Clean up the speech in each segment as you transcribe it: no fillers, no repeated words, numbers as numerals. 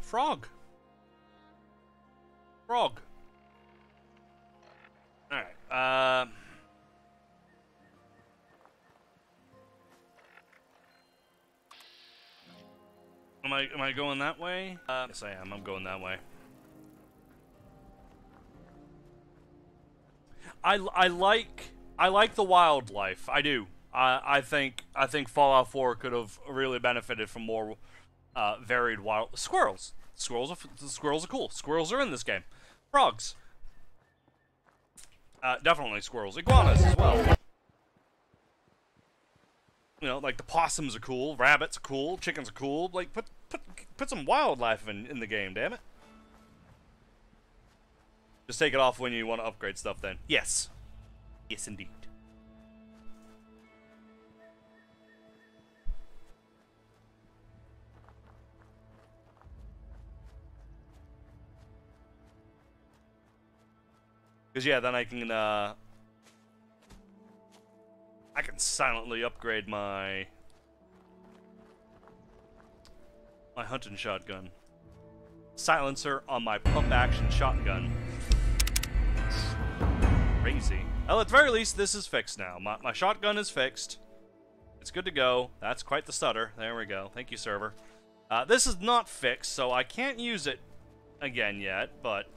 Frog. Frog. Alright, Am I going that way? Yes, I am. I'm going that way. I like the wildlife. I do. I think Fallout 4 could have really benefited from more varied wild squirrels. Squirrels are cool. Squirrels are in this game. Frogs. Definitely squirrels. Iguanas as well. You know, like the possums are cool, rabbits are cool, chickens are cool. Like put some wildlife in the game, damn it. Just take it off when you want to upgrade stuff then. Yes. Yes indeed. Because yeah, then I can silently upgrade my hunting shotgun. Silencer on my pump action shotgun. Crazy. Well, at the very least, this is fixed now. My shotgun is fixed. It's good to go. That's quite the stutter. There we go. Thank you, server. This is not fixed, so I can't use it again yet, but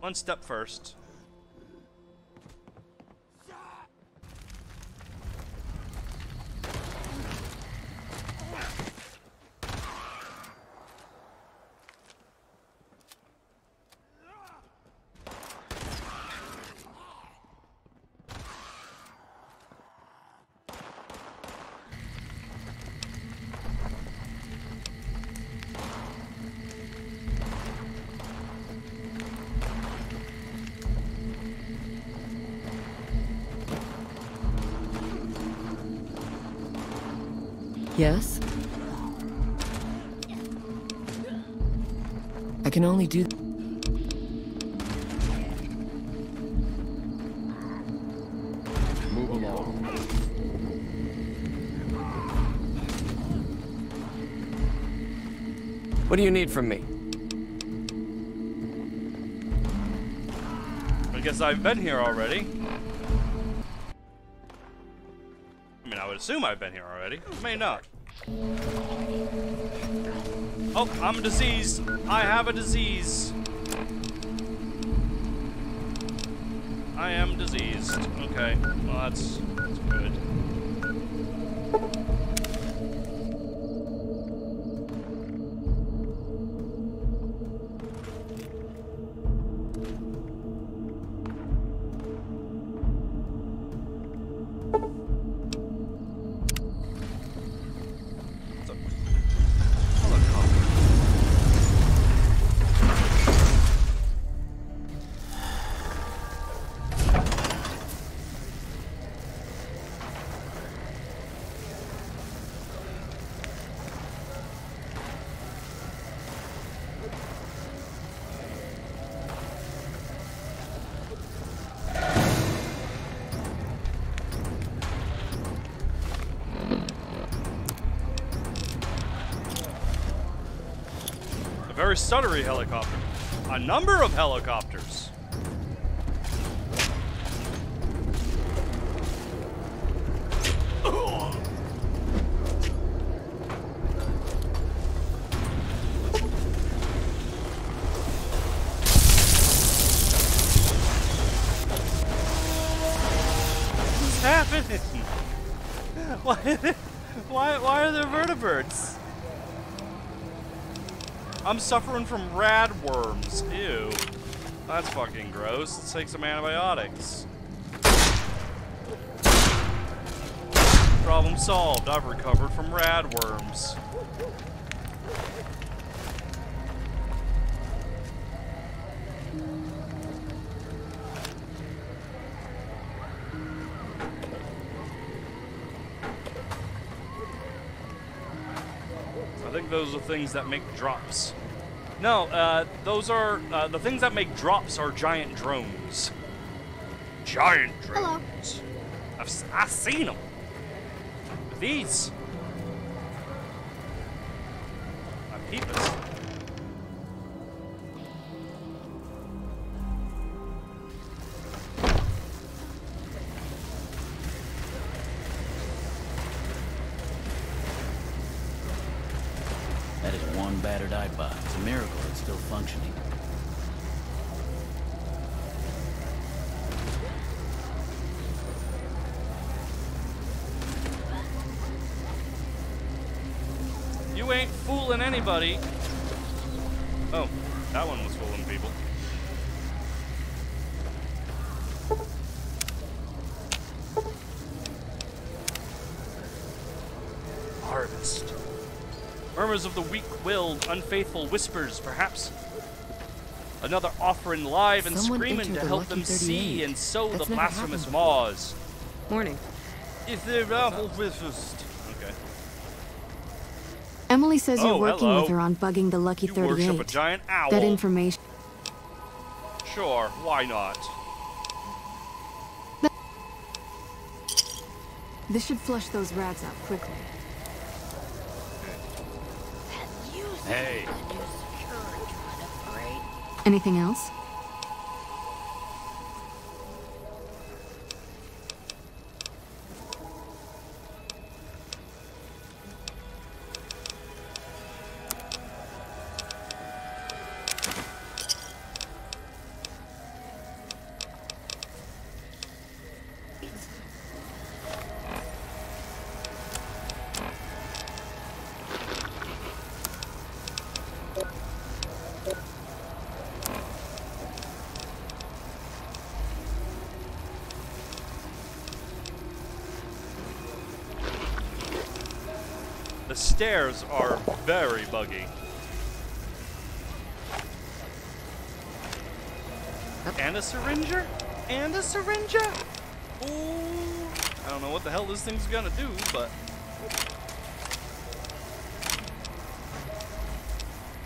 one step first. Yes? I can only do... Move along. What do you need from me? I guess I've been here already. I mean, I would assume I've been here already. May not. Oh, I'm diseased. I have a disease. I am diseased. Okay, well that's good. Very stuttery helicopter. A number of helicopters. What's happening? Why are there vertebrates? I'm suffering from radworms. Ew. That's fucking gross. Let's take some antibiotics. Problem solved. I've recovered from radworms. I think those are things that make drops. No, those are, the things that make drops are giant drones. Giant drones. Hello. I've seen them. These. I've Peepers. That is one battered iPod. It's a miracle it's still functioning. You ain't fooling anybody. Oh, that one was fooling people. Harvest. Murmurs of the weak-willed, unfaithful whispers, perhaps. Another offering live and Someone screaming entered to the help Lucky them see 38. and sow That's the never blasphemous happened maws. Morning. If they're awful resist. Okay. Emily says you're Oh, working hello. with her on bugging the Lucky You 38. worship a giant owl. That information. Sure, why not? This should flush those rats out quickly. Hey, Anything else? The stairs are very buggy. And a syringer? And a syringer? Ooh. I don't know what the hell this thing's gonna do, but...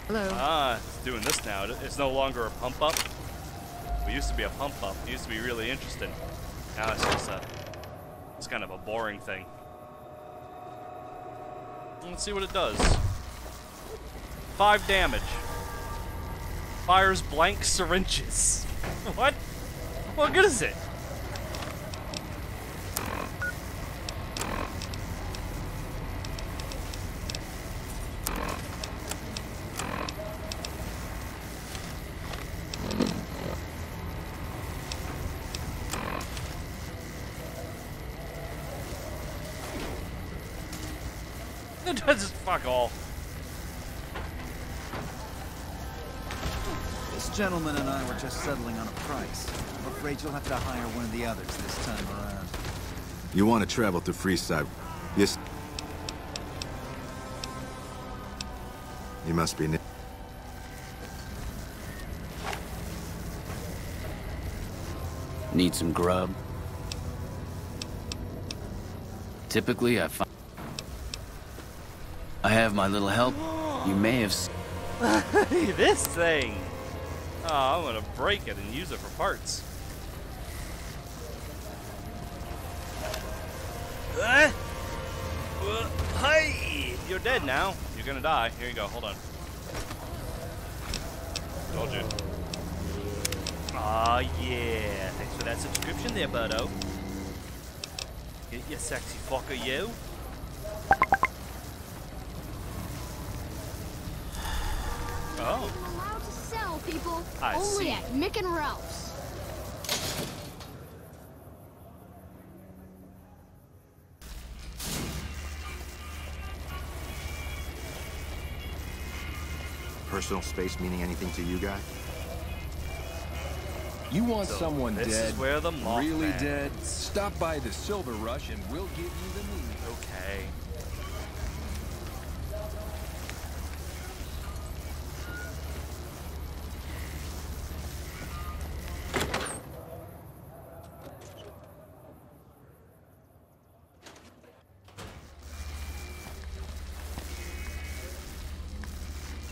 Hello. Ah, it's doing this now. It's no longer a pump up. It used to be a pump up. It used to be really interesting. Now it's just it's kind of a boring thing. Let's see what it does. 5 damage. Fires blank syringes. What? What good is it? It does just fuck all. This gentleman and I were just settling on a price. I'm afraid you'll have to hire one of the others this time around. You want to travel to Freeside? Yes. You must be. need some grub? Typically, I have my little help. You may have This thing! Oh, I'm gonna break it and use it for parts. Hey! You're dead now. You're gonna die. Here you go. Hold on. Told you. Aw, yeah. Thanks for that subscription there, Birdo. Get your sexy fucker, you. Oh. Allowed to sell, people. I Only see. at Mick and Ralph's. Personal space meaning anything to you guys? You want So, someone this dead, is where the Mothman really dead? is. Stop by the Silver Rush and we'll give you the news. Okay.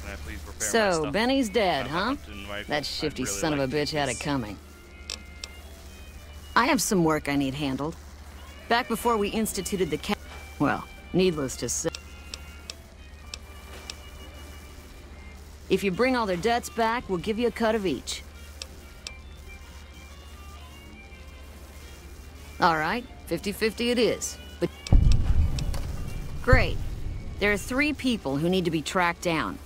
Can I please repair my So, stuff? Benny's dead, I'm huh? hunting rifle. That I'd shifty really son of a like to bitch had it use- coming. I have some work I need handled. Back before we instituted the well, needless to say. If you bring all their debts back, we'll give you a cut of each. All right, 50-50 it is. But great. There are 3 people who need to be tracked down.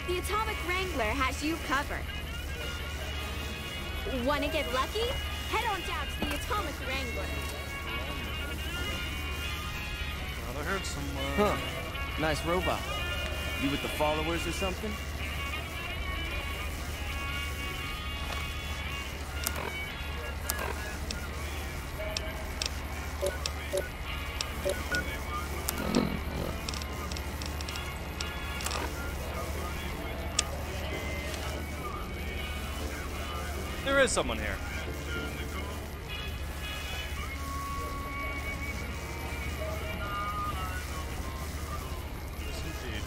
The Atomic Wrangler has you covered. Wanna get lucky? Head on down to the Atomic Wrangler. I heard some, Huh. Nice robot. You with the followers or something? There is someone here. Yes, indeed.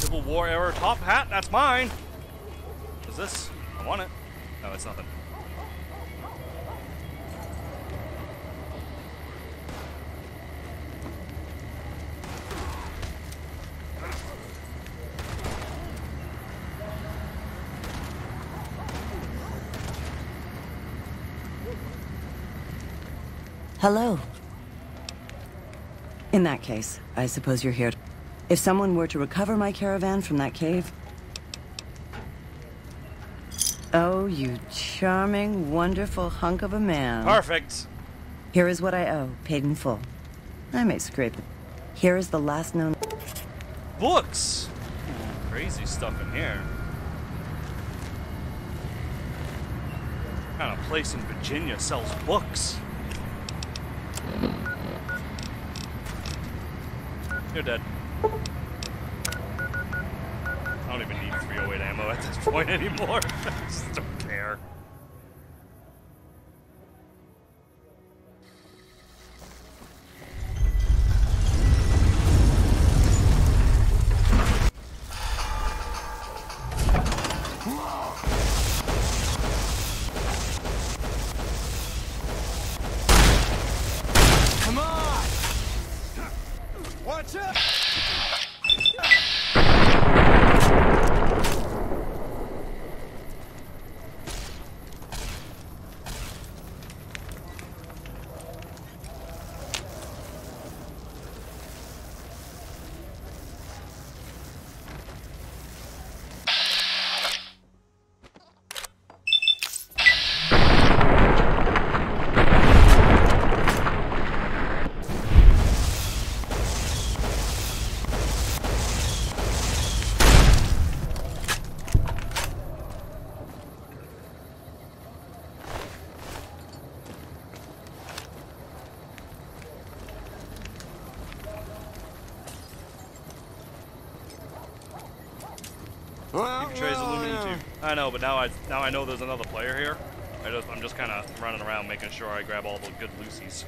Civil War era top hat, that's mine. What is this? I want it. No, it's nothing. Hello. In that case, I suppose you're here. If someone were to recover my caravan from that cave... Oh, you charming, wonderful hunk of a man. Perfect. Here is what I owe, paid in full. I may scrape it. Here is the last known... Books! Crazy stuff in here. What kind of place in Virginia sells books? You're dead. I don't even need 308 ammo at this point anymore. I just don't care. Come on! Watch out! Trey's aluminum tube. I know, but now I know there's another player here. I'm just kind of running around making sure I grab all the good Lucy's.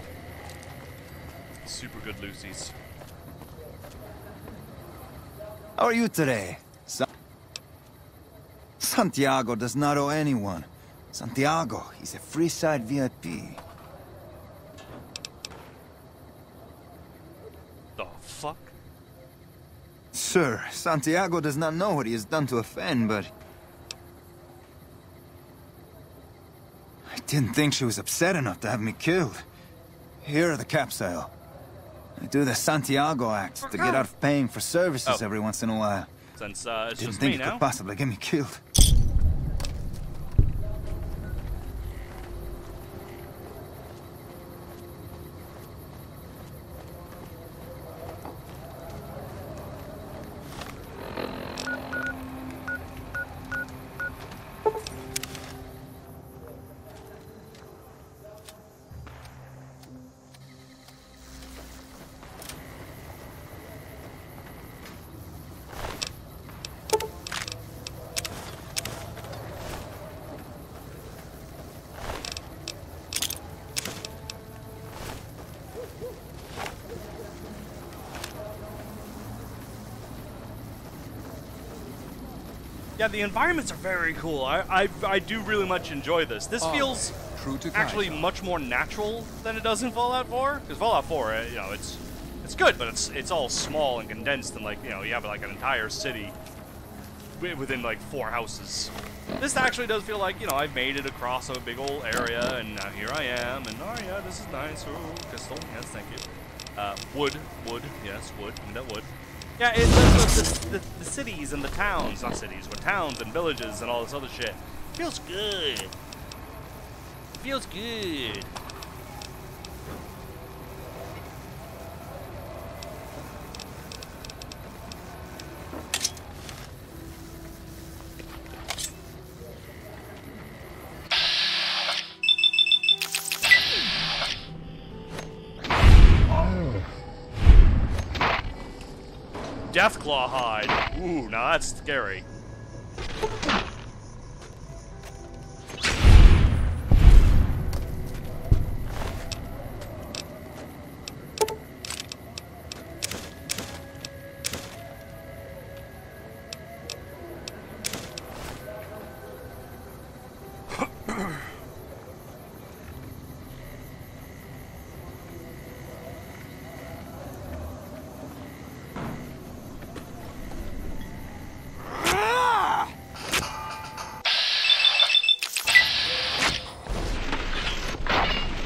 Super good Lucy's. How are you today? Santiago does not owe anyone. Santiago, he's a Freeside VIP. The fuck? Sir, Santiago does not know what he has done to offend, but... I didn't think she was upset enough to have me killed. Here are the capsule. I do the Santiago act to get out of paying for services every once in a while. Since it's Didn't just think me it now. could possibly get me killed. Yeah, the environments are very cool. I do really much enjoy this. This feels True to actually Kaiser. much more natural than it does in Fallout 4. Because Fallout 4, you know, it's good, but it's all small and condensed, and like, you know, you have like an entire city within like 4 houses. This actually does feel like, you know, I've made it across a big old area, and now here I am, and oh yeah, this is nice. Ooh, crystal, yes, thank you. Wood, yes, wood, give me that wood. Yeah, the cities and the towns, not cities, but towns and villages and all this other shit. Feels good. Feels good. Deathclaw hide. Ooh, now that's scary.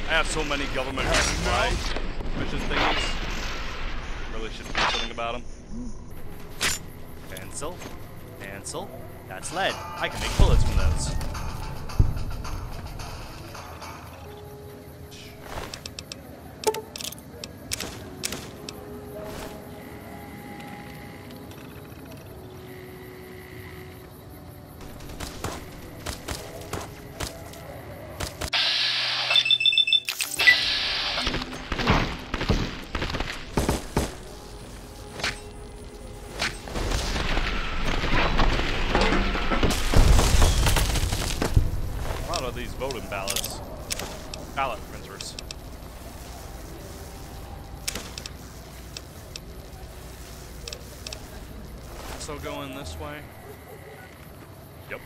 I have so many government mission thingies. Really should do something about them. Pencil. Pencil. That's lead. I can make bullets from those. These voting ballots. Ballot printers. So going this way? Yep.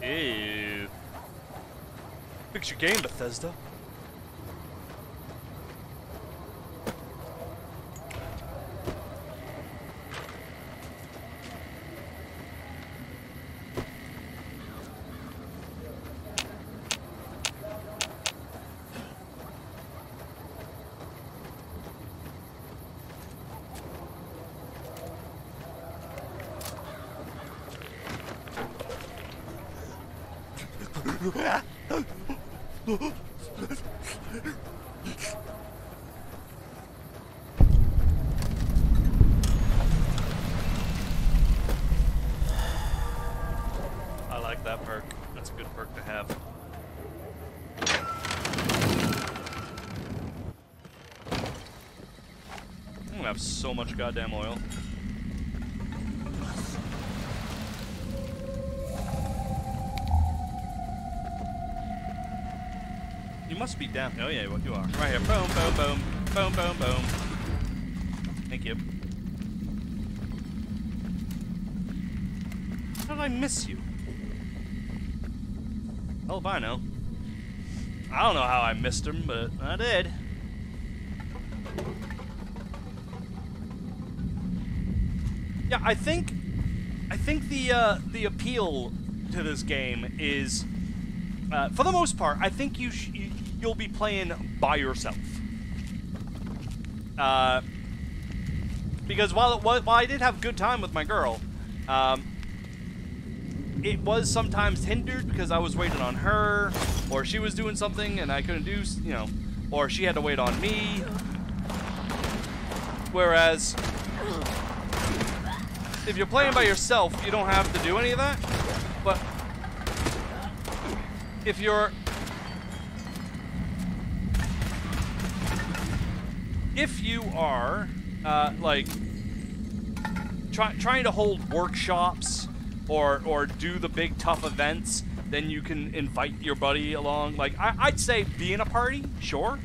Ew. Fix your game, Bethesda. I like that perk. That's a good perk to have. I'm gonna have so much goddamn oil. You must be down. Oh yeah, what you are. Right here. Boom, boom, boom. Boom, boom, boom. Thank you. How did I miss you? Hell if I know. I don't know how I missed him, but I did. Yeah, I think the appeal to this game is, for the most part, I think you'll be playing by yourself. Because while I did have a good time with my girl, it was sometimes hindered because I was waiting on her, or she was doing something and I couldn't do, you know, or she had to wait on me. Whereas, if you're playing by yourself, you don't have to do any of that. But if you are like trying to hold workshops or do the big tough events, then you can invite your buddy along. Like, I'd say be in a party, sure.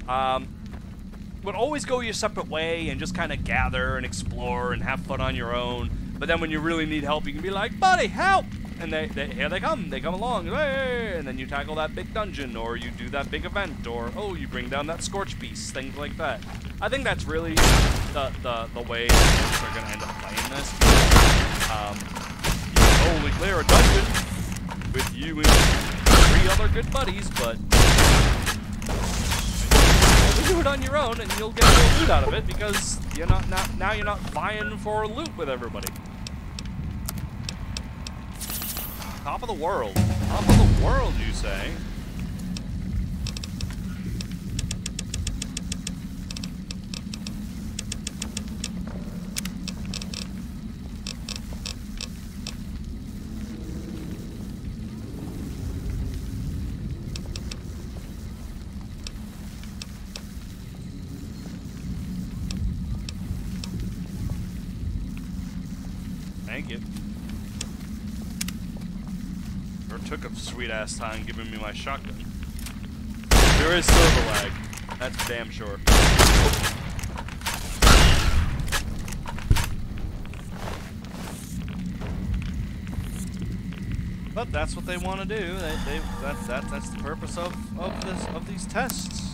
But always go your separate way and just kind of gather and explore and have fun on your own. But then when you really need help, you can be like, buddy, help! And here they come along, hey! And then you tackle that big dungeon, or you do that big event, or, oh, you bring down that Scorch Beast, things like that. I think that's really the way they're going to end up playing this. You can only clear a dungeon with you and 3 other good buddies, but you do it on your own, and you'll get no loot out of it because you're now you're not vying for loot with everybody. Top of the world. Top of the world, you say? Thank you. Or took a sweet-ass time giving me my shotgun. There is server lag. That's damn sure. But that's what they want to do. That's the purpose of these tests.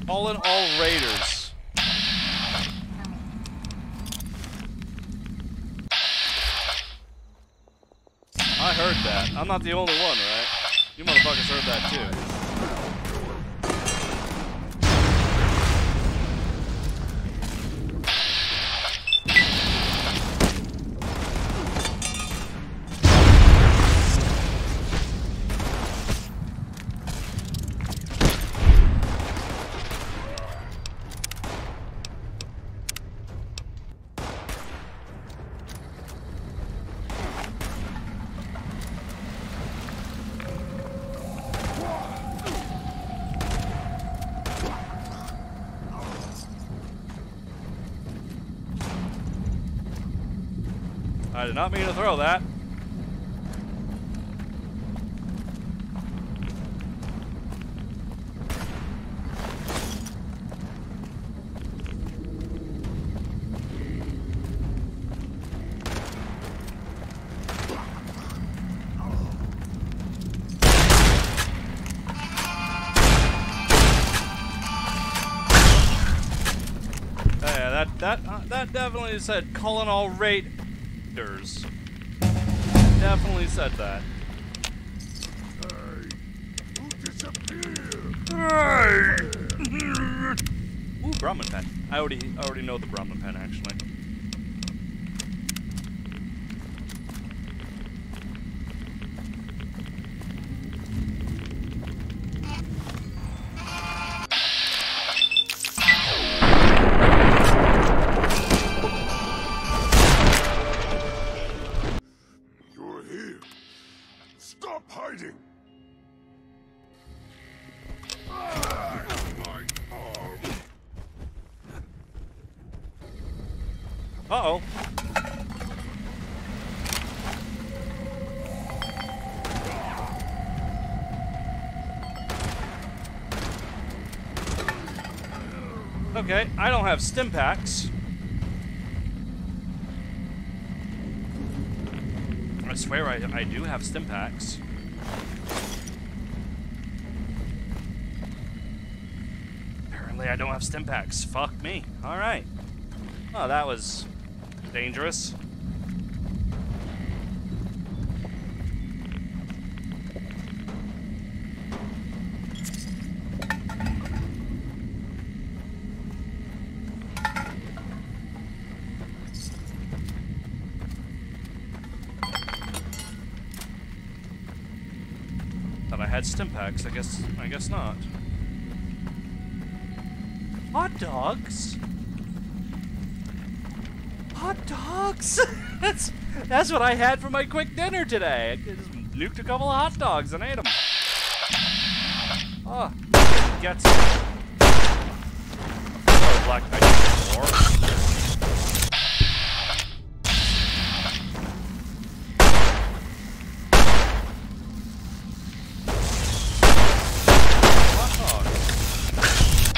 All in all, Raiders. I heard that. I'm not the only one, right? You motherfuckers heard that too. I did not mean to throw that. Yeah, that definitely said calling all Raiders. Definitely said that. Ooh, Brahmin pen. I already know the Brahmin pen actually. Uh-oh. Okay, I don't have stim packs. I swear I do have stim packs. Apparently I don't have stim packs. Fuck me. Alright. Oh, that was dangerous. Thought I had Stimpaks. I guess not. Hot dogs? Hot dogs? That's what I had for my quick dinner today. I just nuked a couple of hot dogs and ate them. Oh, gets it. Oh, Black Knight more.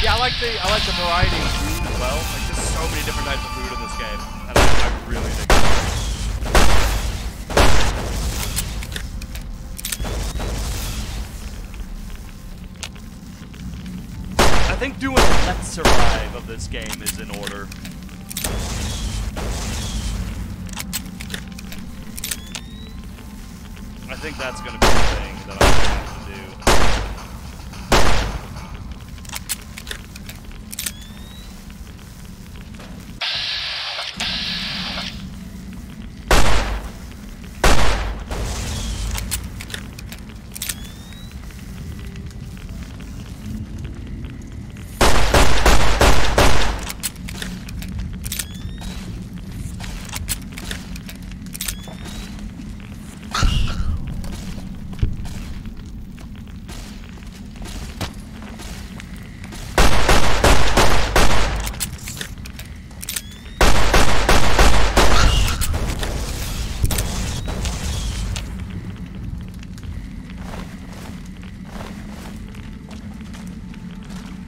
Yeah, I like the variety of food as well. Like, there's so many different types of food in this game, and I really dig it. I think doing Let's Survive of this game is in order. I think that's going to be the thing that I'm going to have to do.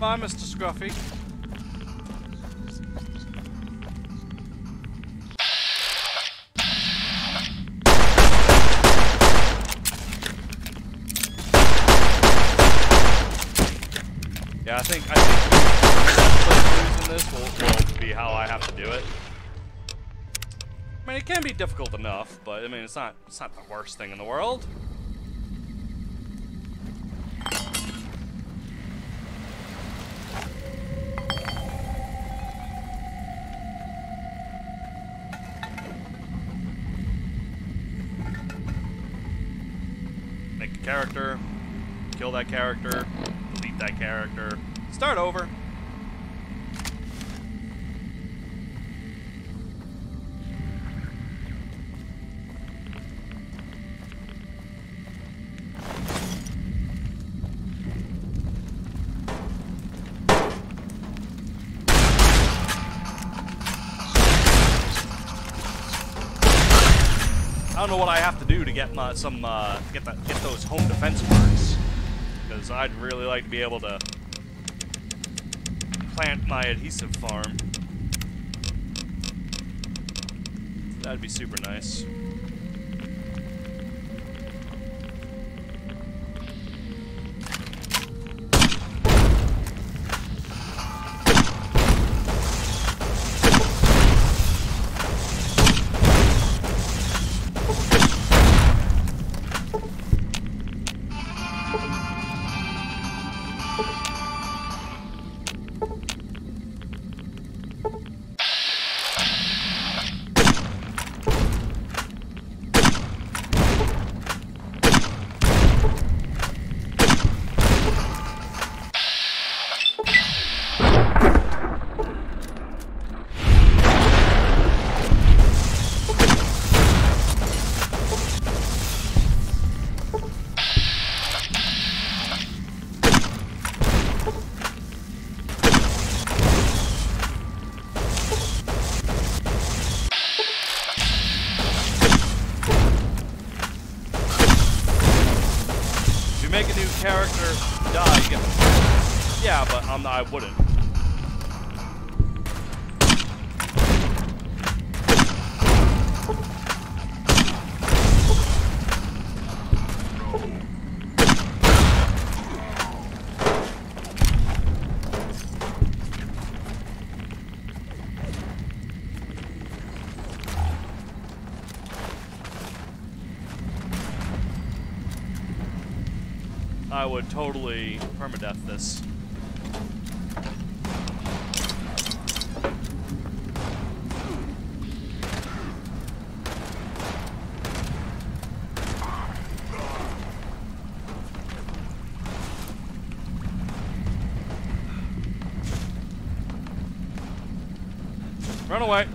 Bye, Mr. Scruffy. Yeah, I think losing this will be how I have to do it. I mean, it can be difficult enough, but I mean, it's not the worst thing in the world. Character, kill that character, delete that character, start over. I don't know what I have to do to get get those home defense perks, because I'd really like to be able to plant my adhesive farm. That'd be super nice. Make a new character die, you get the... Yeah, but I wouldn't. I would totally permadeath this. Run away.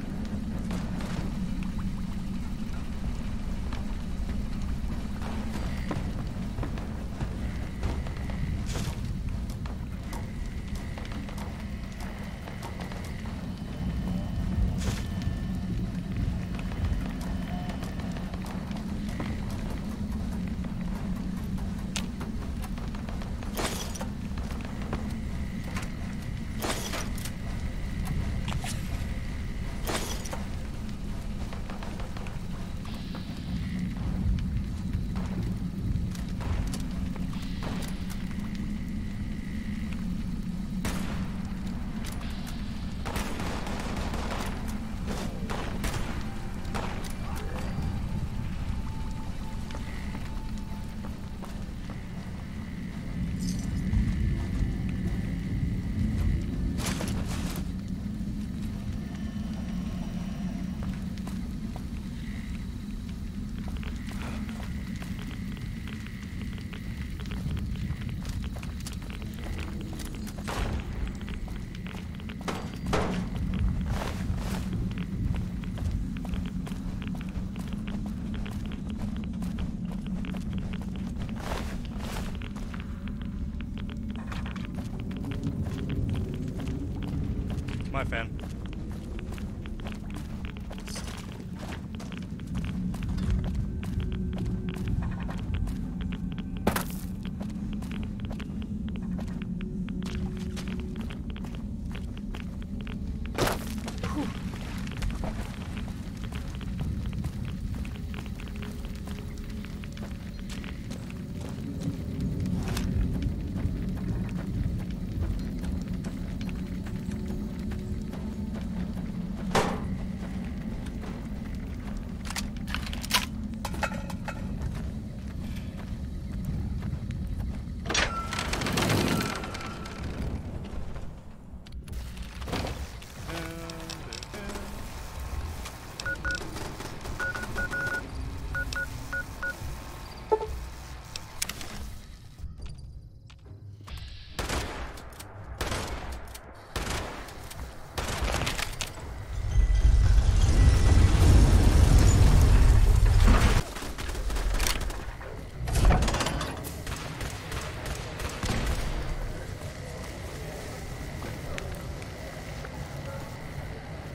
My fan.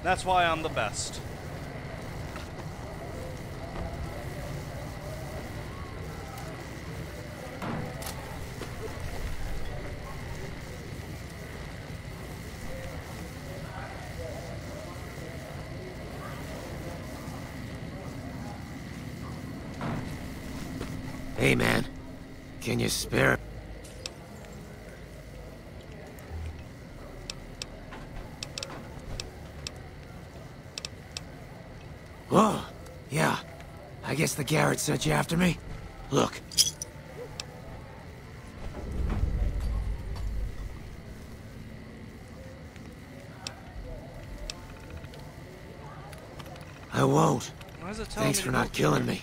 That's why I'm the best. Hey, man. Can you spare... Oh, yeah. I guess the Garrett sent you after me? Look. I won't. Why is it telling Thanks me for to not go? killing me.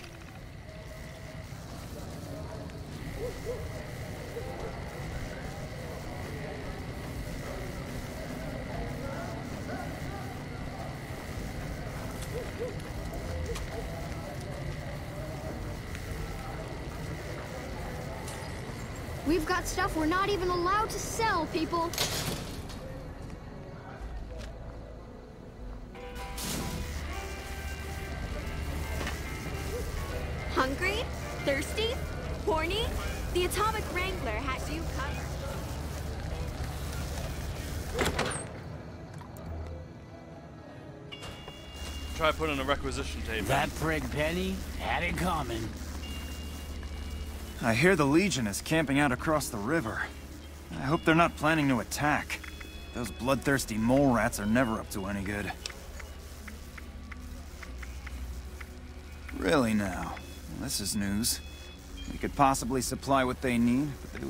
We've got stuff we're not even allowed to sell, people. Hungry? Thirsty? Horny? The Atomic Wrangler has you covered. Try putting a requisition tape. That prick Penny had it coming. I hear the Legion is camping out across the river. I hope they're not planning to attack. Those bloodthirsty mole rats are never up to any good. Really now? Well, this is news. We could possibly supply what they need, but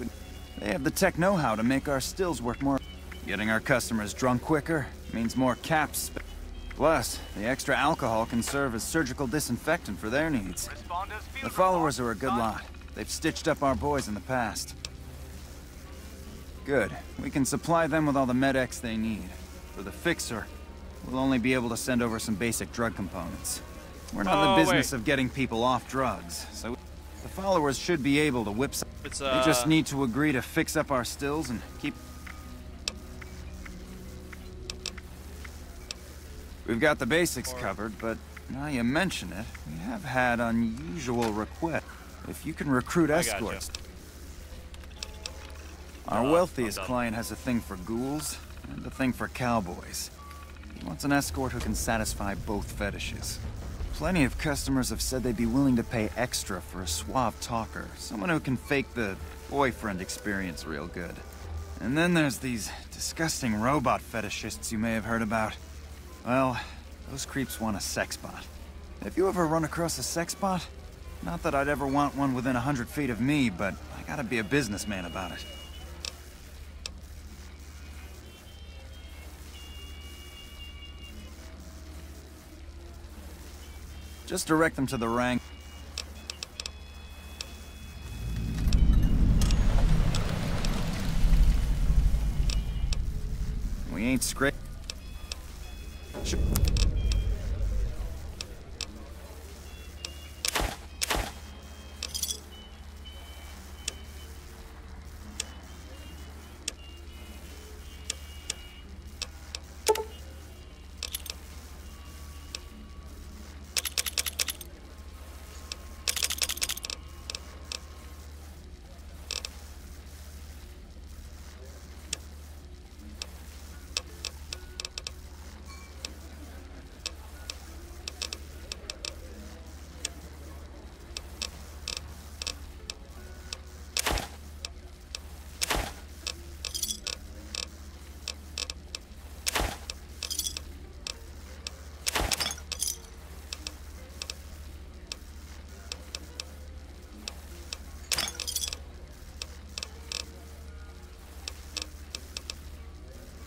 they have the tech know-how to make our stills work more. Getting our customers drunk quicker means more caps. Plus, the extra alcohol can serve as surgical disinfectant for their needs. The followers are a good lot. They've stitched up our boys in the past. Good. We can supply them with all the med-X they need. For the Fixer, we'll only be able to send over some basic drug components. We're not in the business of getting people off drugs, so the followers should be able to whip some. They just need to agree to fix up our stills and keep... We've got the basics covered, but now you mention it, we have had unusual requests. If you can recruit escorts... Our wealthiest client has a thing for ghouls and a thing for cowboys. He wants an escort who can satisfy both fetishes. Plenty of customers have said they'd be willing to pay extra for a suave talker, someone who can fake the boyfriend experience real good. And then there's these disgusting robot fetishists you may have heard about. Well, those creeps want a sex bot. Have you ever run across a sex bot? Not that I'd ever want one within 100 feet of me, but I gotta be a businessman about it. Just direct them to the rank. We ain't scraped.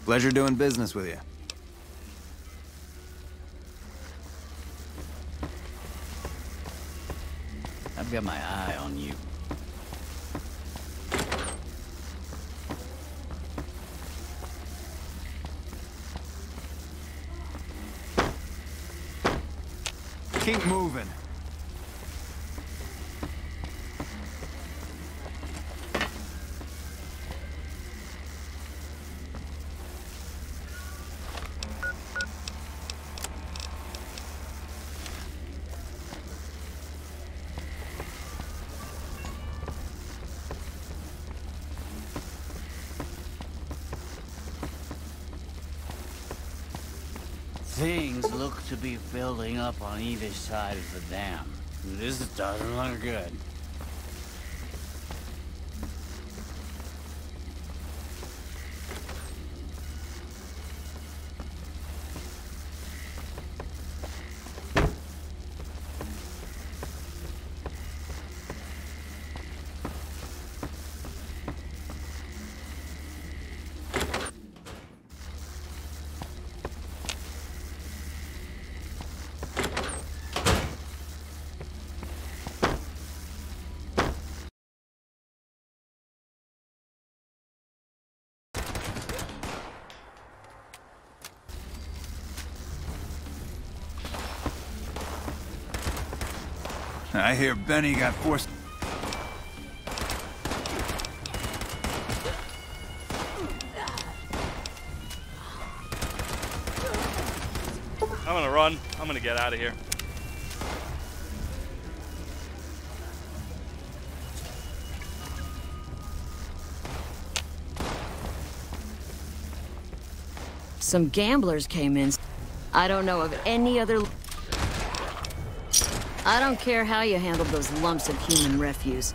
Pleasure doing business with you. I've got my eye on you. Keep moving. Things look to be building up on either side of the dam. This doesn't look good. I hear Benny got forced. I'm gonna run. I'm gonna get out of here. Some gamblers came in. I don't know of any other... I don't care how you handled those lumps of human refuse.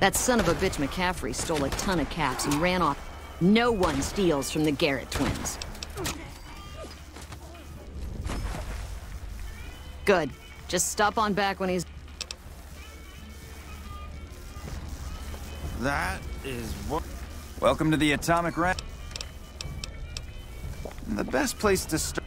That son of a bitch McCaffrey stole a ton of caps and ran off. No one steals from the Garrett twins. Good. Just stop on back when he's... That is what... Welcome to the Atomic Ranch. The best place to start...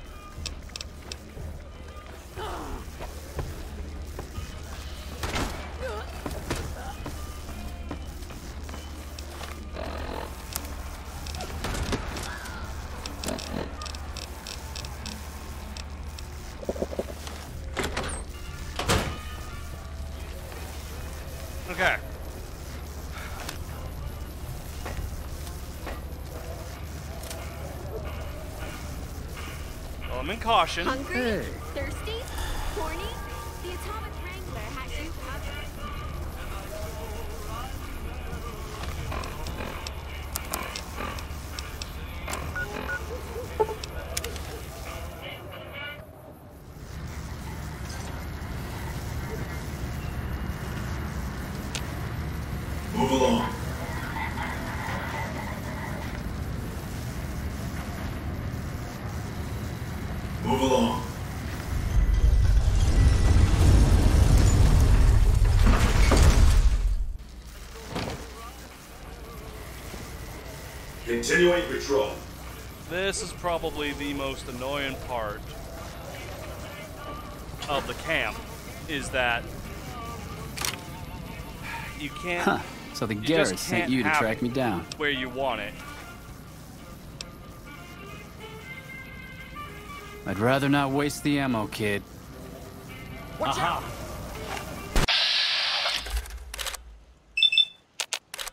Summon caution. Hungry? Thirsty? Horny? The Atomic Wrangler has you covered. Move along. Move along. Continuing patrol. This is probably the most annoying part of the camp, is that you can't. Huh. So the Garrett sent you to track me down. Where you want it. I'd rather not waste the ammo, kid. Watch out!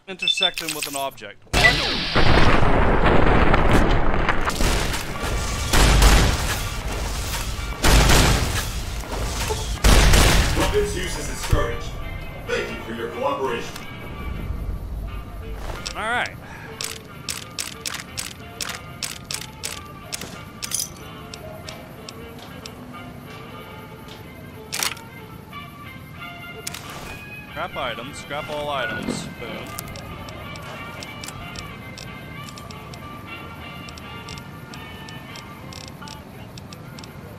Intersect him with an object. Weapons use is discouraged. Thank you for your cooperation. Alright. Scrap items, scrap all items. Boom.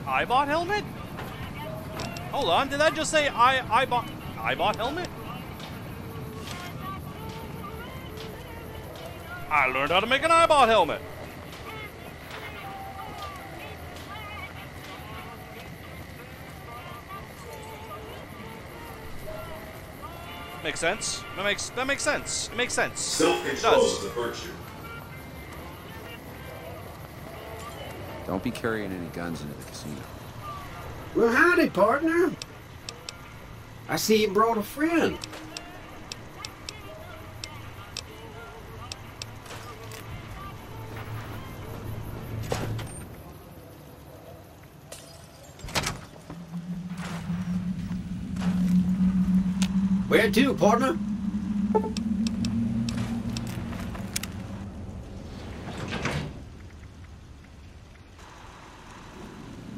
Eyebot helmet? Hold on, did I just say eyebot helmet? I learned how to make an eyebot helmet. Makes sense. That makes sense. It makes sense. Self-control is a virtue. Don't be carrying any guns into the casino. Well, howdy, partner. I see you brought a friend. Where to, partner?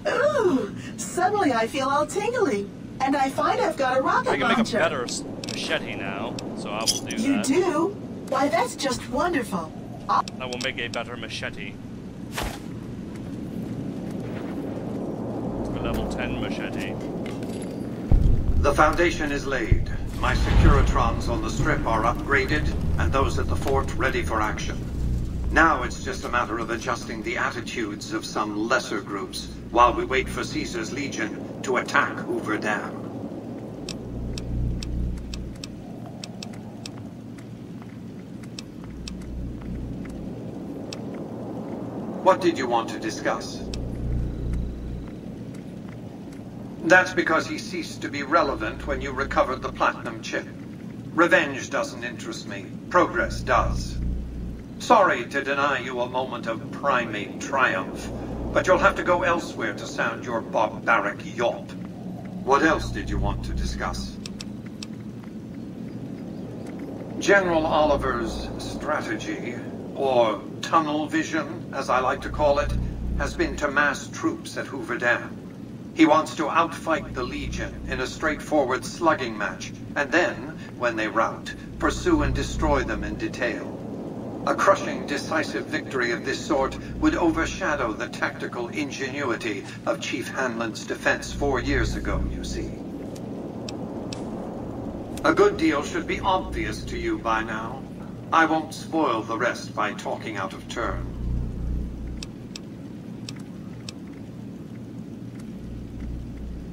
Ooh, suddenly I feel all tingly, and I find I've got a rocket I can make a launcher. better machete now, so I will do You that. do? Why, that's just wonderful. I will make a better machete. A level 10 machete. The foundation is laid. My Securitrons on the Strip are upgraded, and those at the fort ready for action. Now it's just a matter of adjusting the attitudes of some lesser groups, while we wait for Caesar's Legion to attack Hoover Dam. What did you want to discuss? That's because he ceased to be relevant when you recovered the platinum chip. Revenge doesn't interest me. Progress does. Sorry to deny you a moment of primate triumph, but you'll have to go elsewhere to sound your barbaric yawp. What else did you want to discuss? General Oliver's strategy, or tunnel vision, as I like to call it, has been to mass troops at Hoover Dam. He wants to outfight the Legion in a straightforward slugging match, and then, when they rout, pursue and destroy them in detail. A crushing, decisive victory of this sort would overshadow the tactical ingenuity of Chief Hanlon's defense 4 years ago, you see. A good deal should be obvious to you by now. I won't spoil the rest by talking out of turn.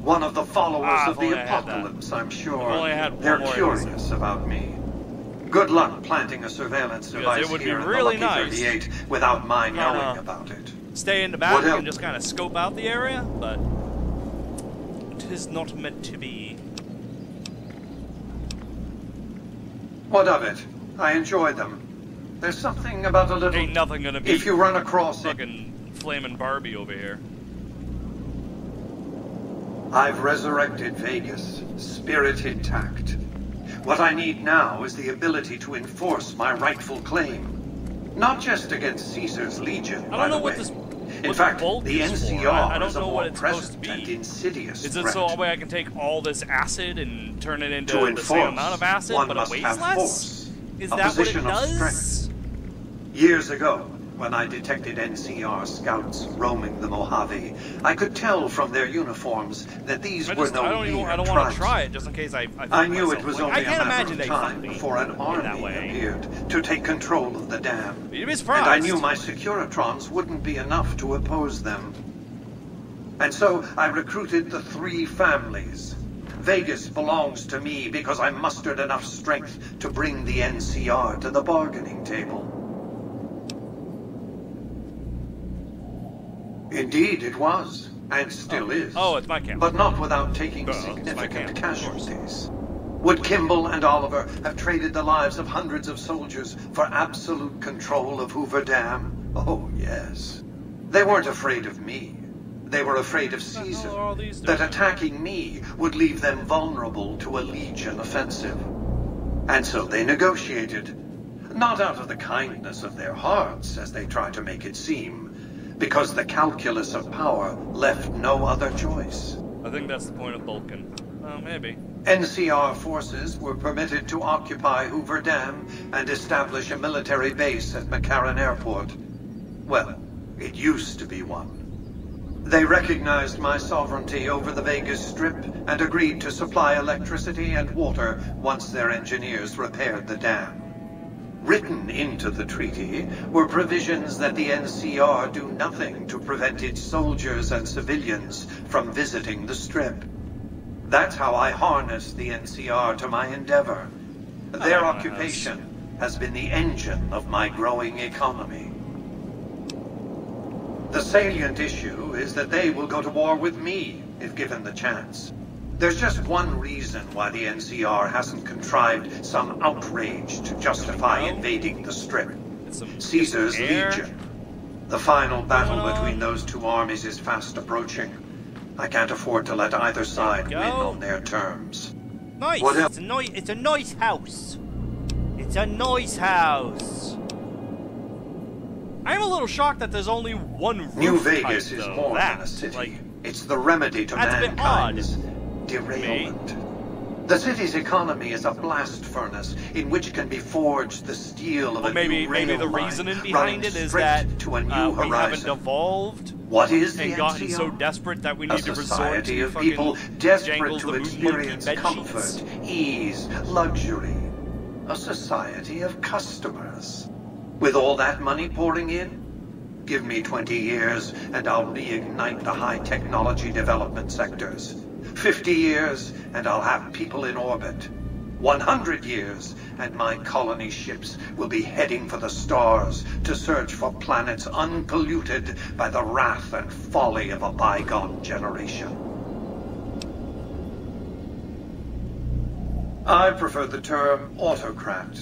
One of the followers of the apocalypse, I'm sure. They're curious about me. Good luck planting a surveillance device here in the Lucky 38 without my knowing about it. Stay in the back and just kind of scope out the area, but it is not meant to be. What of it? I enjoy them. There's something about a little... Ain't nothing gonna be if you run across fucking flaming Barbie over here. I've resurrected Vegas, spirit intact. What I need now is the ability to enforce my rightful claim. Not just against Caesar's Legion, by the way. In fact, the NCR is a more present and insidious Is it threat. so that way I can take all this acid and turn it into To the same enforce, amount of acid, one but it must weighs have less? force, Is a that what it position of does? strength. Years ago, when I detected NCR scouts roaming the Mojave, I could tell from their uniforms that these were no mere I don't want tribes. to try it just in case I I knew it was only I a can't matter imagine of they time fund me before an that army way. appeared to take control of the dam. You'd be And surprised. I knew my Securitrons wouldn't be enough to oppose them. And so I recruited the 3 families. Vegas belongs to me because I mustered enough strength to bring the NCR to the bargaining table. Indeed, it was, and still is. Oh, it's my camp. But not without taking It's my significant camp, casualties. Would Kimball and Oliver have traded the lives of hundreds of soldiers for absolute control of Hoover Dam? Oh, yes. They weren't afraid of me. They were afraid of Caesar, that attacking me would leave them vulnerable to a Legion offensive. And so they negotiated, not out of the kindness of their hearts, as they try to make it seem, because the calculus of power left no other choice. I think that's the point of Vulcan. Maybe. NCR forces were permitted to occupy Hoover Dam and establish a military base at McCarran Airport. Well, it used to be one. They recognized my sovereignty over the Vegas Strip and agreed to supply electricity and water once their engineers repaired the dam. Written into the treaty were provisions that the NCR do nothing to prevent its soldiers and civilians from visiting the Strip. That's how I harnessed the NCR to my endeavor. Their occupation has been the engine of my growing economy. The salient issue is that they will go to war with me if given the chance. There's just one reason why the NCR hasn't contrived some outrage to justify invading the Strip. Caesar's Legion. The final battle between those 2 armies is fast approaching. I can't afford to let either side win on their terms. Nice. What else? It's a nice house. It's a nice house. I'm a little shocked that there's only one roof New type, Vegas is though. more than a city. It's the remedy to that's a bit mankind's derailment. The city's economy is a blast furnace in which can be forged the steel of a new maybe the rail line reasoning behind running it is straight that to a new we haven't horizon. evolved. What is the and gotten NCR? so desperate that we need to A resort society to of fucking people desperate Jangles to the Moon experience Monkey bed comfort, sheets. ease, luxury. A society of customers. With all that money pouring in, give me 20 years and I'll reignite the high technology development sectors. 50 years and I'll have people in orbit. 100 years and my colony ships will be heading for the stars to search for planets unpolluted by the wrath and folly of a bygone generation. I prefer the term autocrat.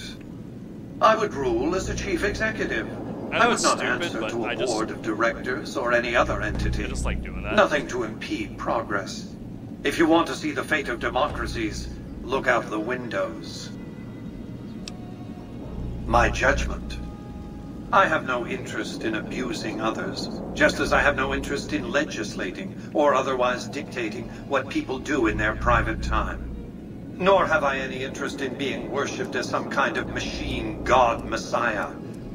I would rule as a chief executive. I would not answer to a board of directors or any other entity. I just like doing that. Nothing to impede progress. If you want to see the fate of democracies, look out the windows. My judgment. I have no interest in abusing others, just as I have no interest in legislating or otherwise dictating what people do in their private time. Nor have I any interest in being worshipped as some kind of machine god messiah.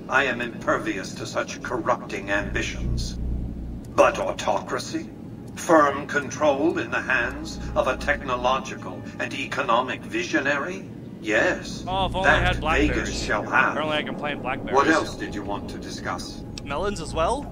I am impervious to such corrupting ambitions. But autocracy? Firm control in the hands of a technological and economic visionary? Yes, Oh, if only I had that blackberries. Vegas shall have. Apparently I can plant blackberries. What else did you want to discuss? Melons as well?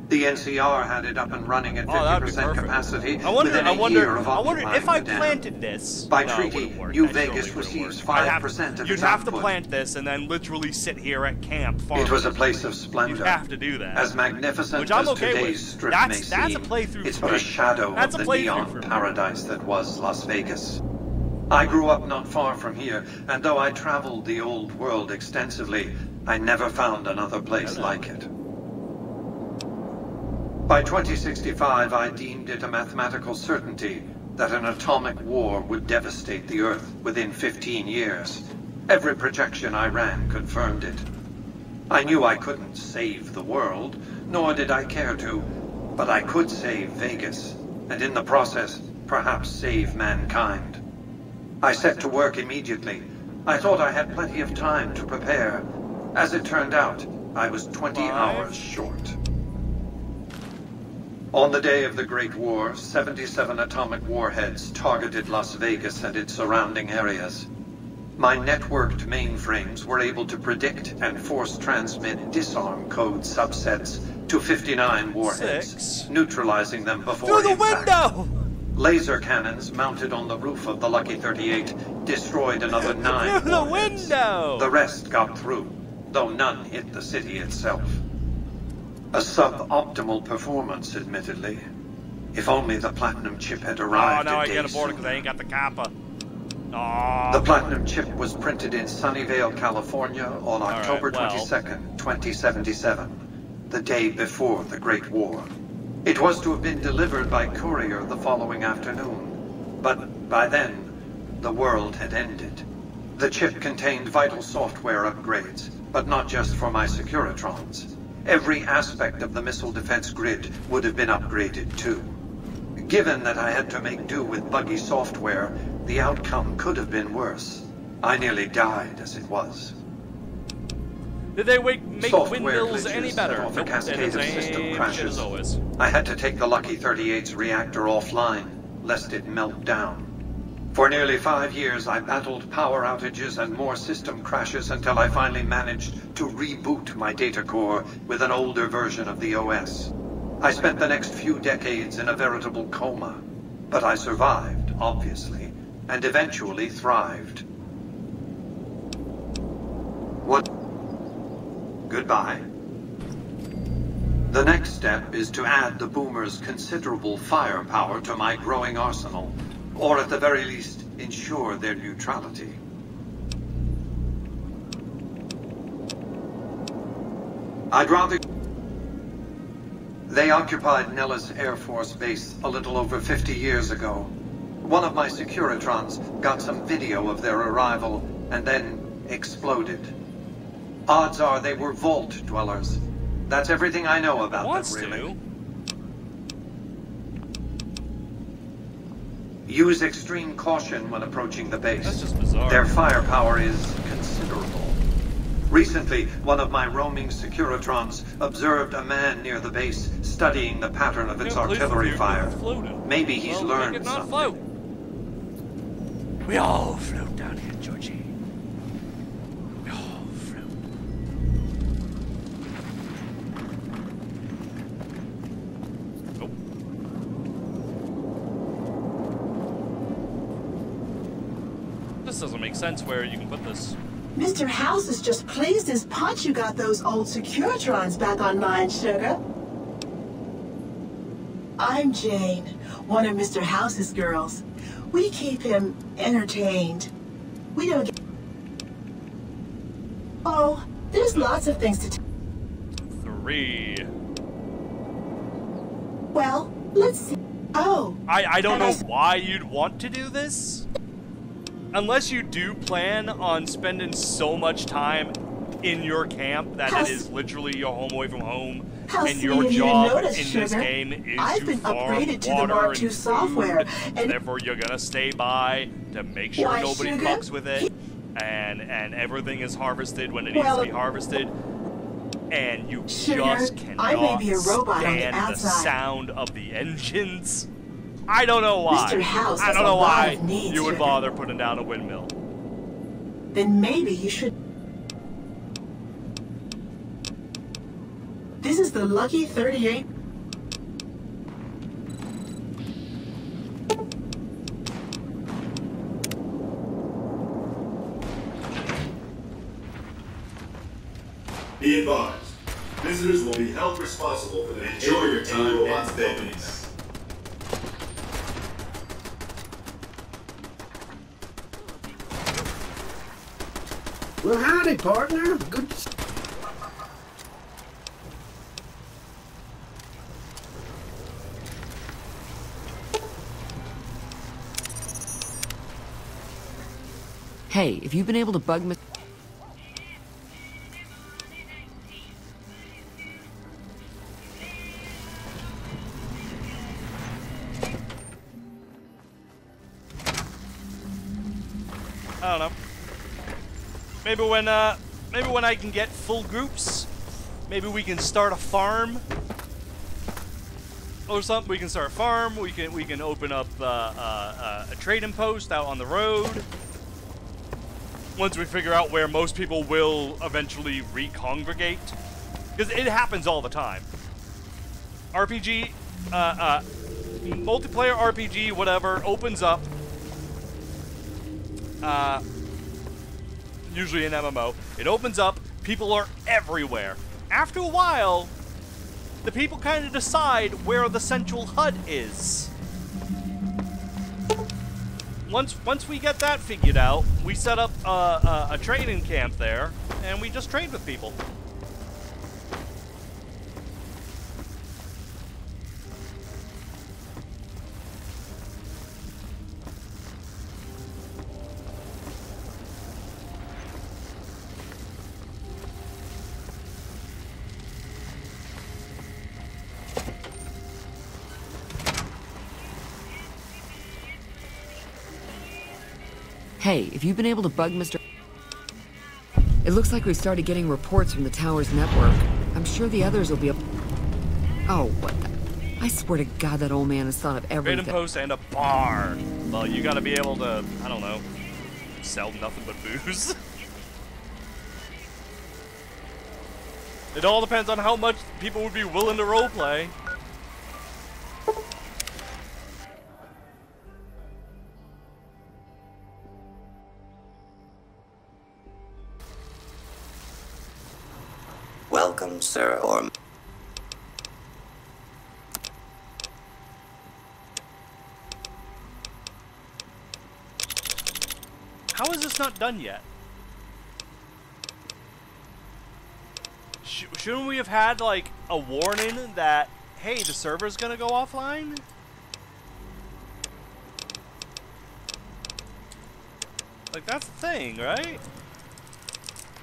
The NCR had it up and running at 50% capacity within a year of I wonder occupying if I the dam. planted this. By No, it treaty, wouldn't work. New That surely Vegas wouldn't receives work. 5% of You'd its have to output. plant this and then literally sit here at camp farming. It was a place of splendor. You'd have to do that. As magnificent Which I'm as okay today's with. strip That's may a seem, playthrough it's for but me. a shadow That's of a the playthrough neon for me. paradise that was Las Vegas. I grew up not far from here, and though I traveled the old world extensively, I never found another place like it. By 2065, I deemed it a mathematical certainty that an atomic war would devastate the Earth within 15 years. Every projection I ran confirmed it. I knew I couldn't save the world, nor did I care to, but I could save Vegas, and in the process, perhaps save mankind. I set to work immediately. I thought I had plenty of time to prepare. As it turned out, I was 20 hours short. On the day of the Great War, 77 atomic warheads targeted Las Vegas and its surrounding areas. My networked mainframes were able to predict and force transmit disarm code subsets to 59 warheads, neutralizing them before through the impact. window! Laser cannons mounted on the roof of the Lucky 38 destroyed another 9 through the warheads. window! The rest got through, though none hit the city itself. A suboptimal performance, admittedly. If only the platinum chip had arrived. Oh, now a I day can't afford it sooner. because I ain't got the Kappa. Aww. The platinum chip was printed in Sunnyvale, California on October 22nd, 2077, the day before the Great War. It was to have been delivered by courier the following afternoon, but by then, the world had ended. The chip contained vital software upgrades, but not just for my Securitrons. Every aspect of the missile defense grid would have been upgraded too. Given that I had to make do with buggy software, the outcome could have been worse. I nearly died as it was. Did they make Software windmills glitches any better? set off a Nope, cascade they're the of system same shit crashes. as always. I had to take the Lucky 38's reactor offline, lest it melt down. For nearly 5 years, I battled power outages and more system crashes until I finally managed to reboot my data core with an older version of the OS. I spent the next few decades in a veritable coma, but I survived, obviously, and eventually thrived. What? Goodbye. The next step is to add the Boomer's considerable firepower to my growing arsenal, or at the very least, ensure their neutrality. I'd rather... They occupied Nellis Air Force Base a little over 50 years ago. One of my Securitrons got some video of their arrival and then exploded. Odds are they were vault dwellers. That's everything I know about them, really. Use extreme caution when approaching the base. That's just bizarre. Their firepower is considerable. Recently, one of my roaming Securitrons observed a man near the base studying the pattern of its artillery fire. Maybe he's learned something. Float. We all float down here, Georgie. We all float. Oh. This doesn't make sense where you can put this. Mr. House is just pleased as punch you got those old Securitrons back online, sugar. I'm Jane, one of Mr. House's girls. We keep him entertained. We don't get... Oh, there's lots of things to 3. Well, let's see. Oh. I don't know why you'd want to do this. Unless you do plan on spending so much time in your camp that it is literally your home away from home, and your job in this game is to farm water and food, and therefore you're gonna stay by to make sure nobody fucks with it, and everything is harvested when it needs to be harvested, and you just cannot stand the sound of the engines. I don't know why. I don't know why you would bother putting down a windmill. Then maybe you should... This is the Lucky 38. Be advised, visitors will be held responsible for the enjoy your time in Vegas. Well, howdy, partner. Good to Hey, if you've been able to bug me... I don't know. Maybe when I can get full groups, maybe we can start a farm or something. We can start a farm. We can open up a trading post out on the road. Once we figure out where most people will eventually recongregate, because it happens all the time. RPG, multiplayer RPG, whatever, opens up. Usually an MMO. It opens up, people are everywhere. After a while, the people kind of decide where the central HUD is. Once we get that figured out, we set up a trading camp there, and we just trade with people. Hey, if you've been able to bug Mr... It looks like we've started getting reports from the tower's network. I'm sure the others will be up... Oh, what the... I swear to God that old man has thought of everything. Trading post and a bar. Well, you gotta be able to, I don't know, sell nothing but booze. It all depends on how much people would be willing to roleplay. Welcome, sir, or... How is this not done yet? Shouldn't we have had, like, a warning that, hey, the server's gonna go offline? Like, that's the thing, right?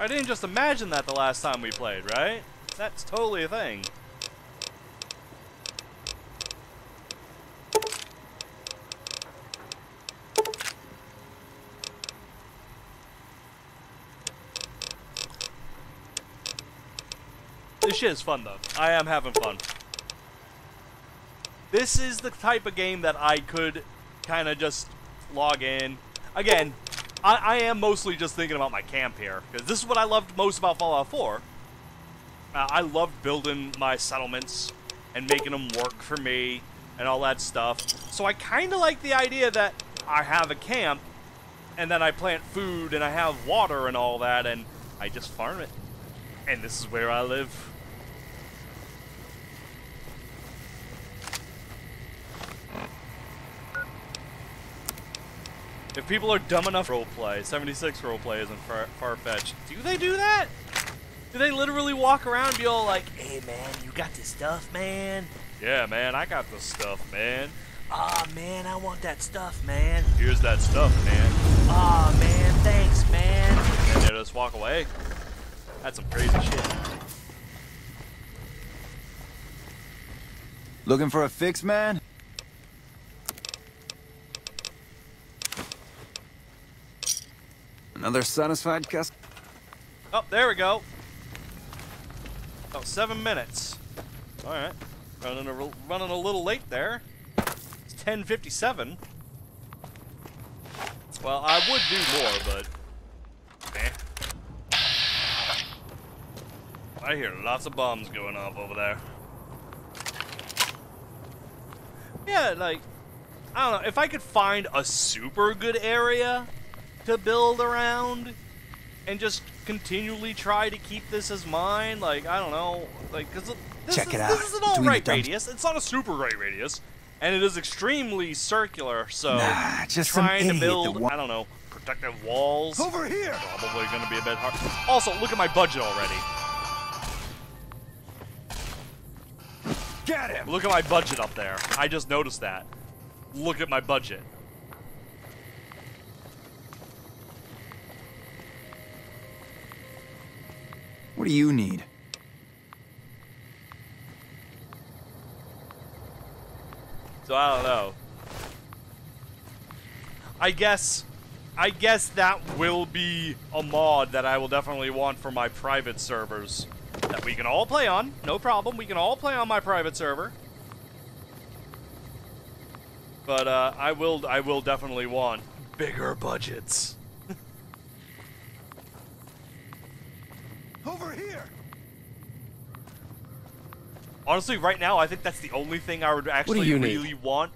I didn't just imagine that the last time we played, right? That's totally a thing. This shit is fun, though. I am having fun. This is the type of game that I could kind of just log in. Again, I am mostly just thinking about my camp here, because this is what I loved most about Fallout 4. I loved building my settlements and making them work for me and all that stuff. So I kind of like the idea that I have a camp, and then I plant food, and I have water and all that, and I just farm it. And this is where I live. If people are dumb enough to roleplay, 76 roleplay isn't far-fetched. Do they do that? Do they literally walk around and be all like, hey man, you got this stuff, man? Yeah, man, I got the stuff, man. Aw, man, I want that stuff, man. Here's that stuff, man. Aw, man, thanks, man. And they just walk away. That's some crazy shit. Looking for a fix, man? Another satisfied customer? Oh, there we go. Oh, 7 minutes. All right, running a little late there. It's 10:57. Well, I would do more, but I hear lots of bombs going off over there. Yeah, like, I don't know, if I could find a super good area to build around and just continually try to keep this as mine, like, I don't know, like, because this is an alright radius. It's not a super great radius, and it is extremely circular, so just trying to build, I don't know, protective walls over here probably going to be a bit hard. Also, look at my budget already. Get him! Look at my budget up there. I just noticed that. Look at my budget. What do you need? So I don't know. I guess that will be a mod that I will definitely want for my private servers that we can all play on. No problem. We can all play on my private server. But I will definitely want bigger budgets. Over here. Honestly, right now, I think that's the only thing I would actually really want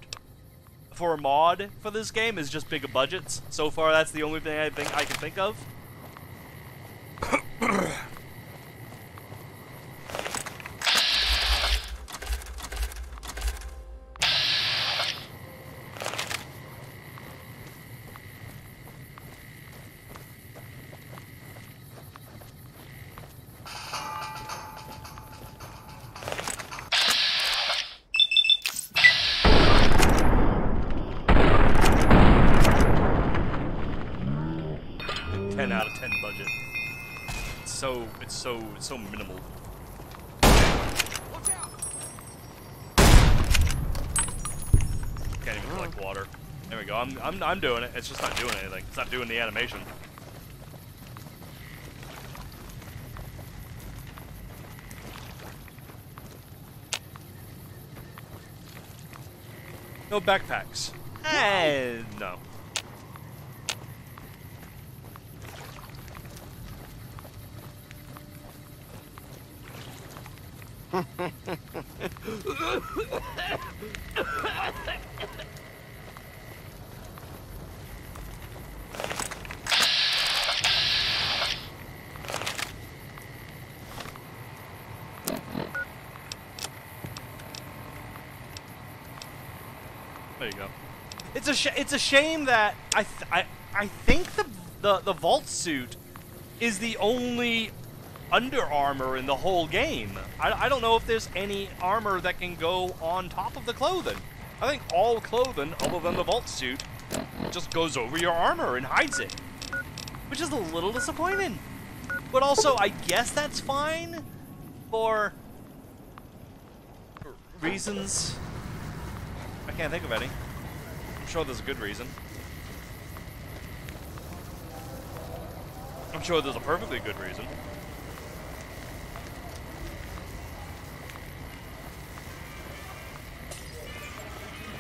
for a mod for this game is just bigger budgets. So far, that's the only thing I think I can think of. It's so minimal. Can't even collect water. There we go. I'm doing it. It's just not doing anything. It's not doing the animation. No backpacks. No. There you go. It's a shame that I think the vault suit is the only Under Armor in the whole game. I don't know if there's any armor that can go on top of the clothing. I think all clothing, other than the vault suit, just goes over your armor and hides it. Which is a little disappointing. But also, I guess that's fine for reasons. I can't think of any. I'm sure there's a good reason. I'm sure there's a perfectly good reason.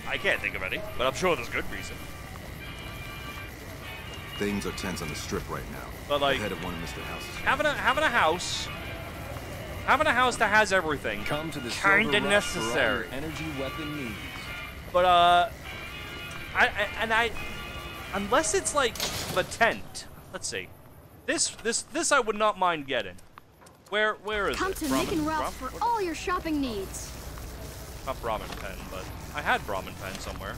I can't think of any, but I'm sure there's good reason. Things are tense on the strip right now. But like, ahead of one of Mr. House's. Having a house that has everything, come to the kinda necessary. Energy weapon needs. But unless it's like the tent. Let's see. This I would not mind getting. Where is Come it? to Macon Ralph's for all your shopping needs. Not Brahmin Pen, but I had Brahmin Pen somewhere.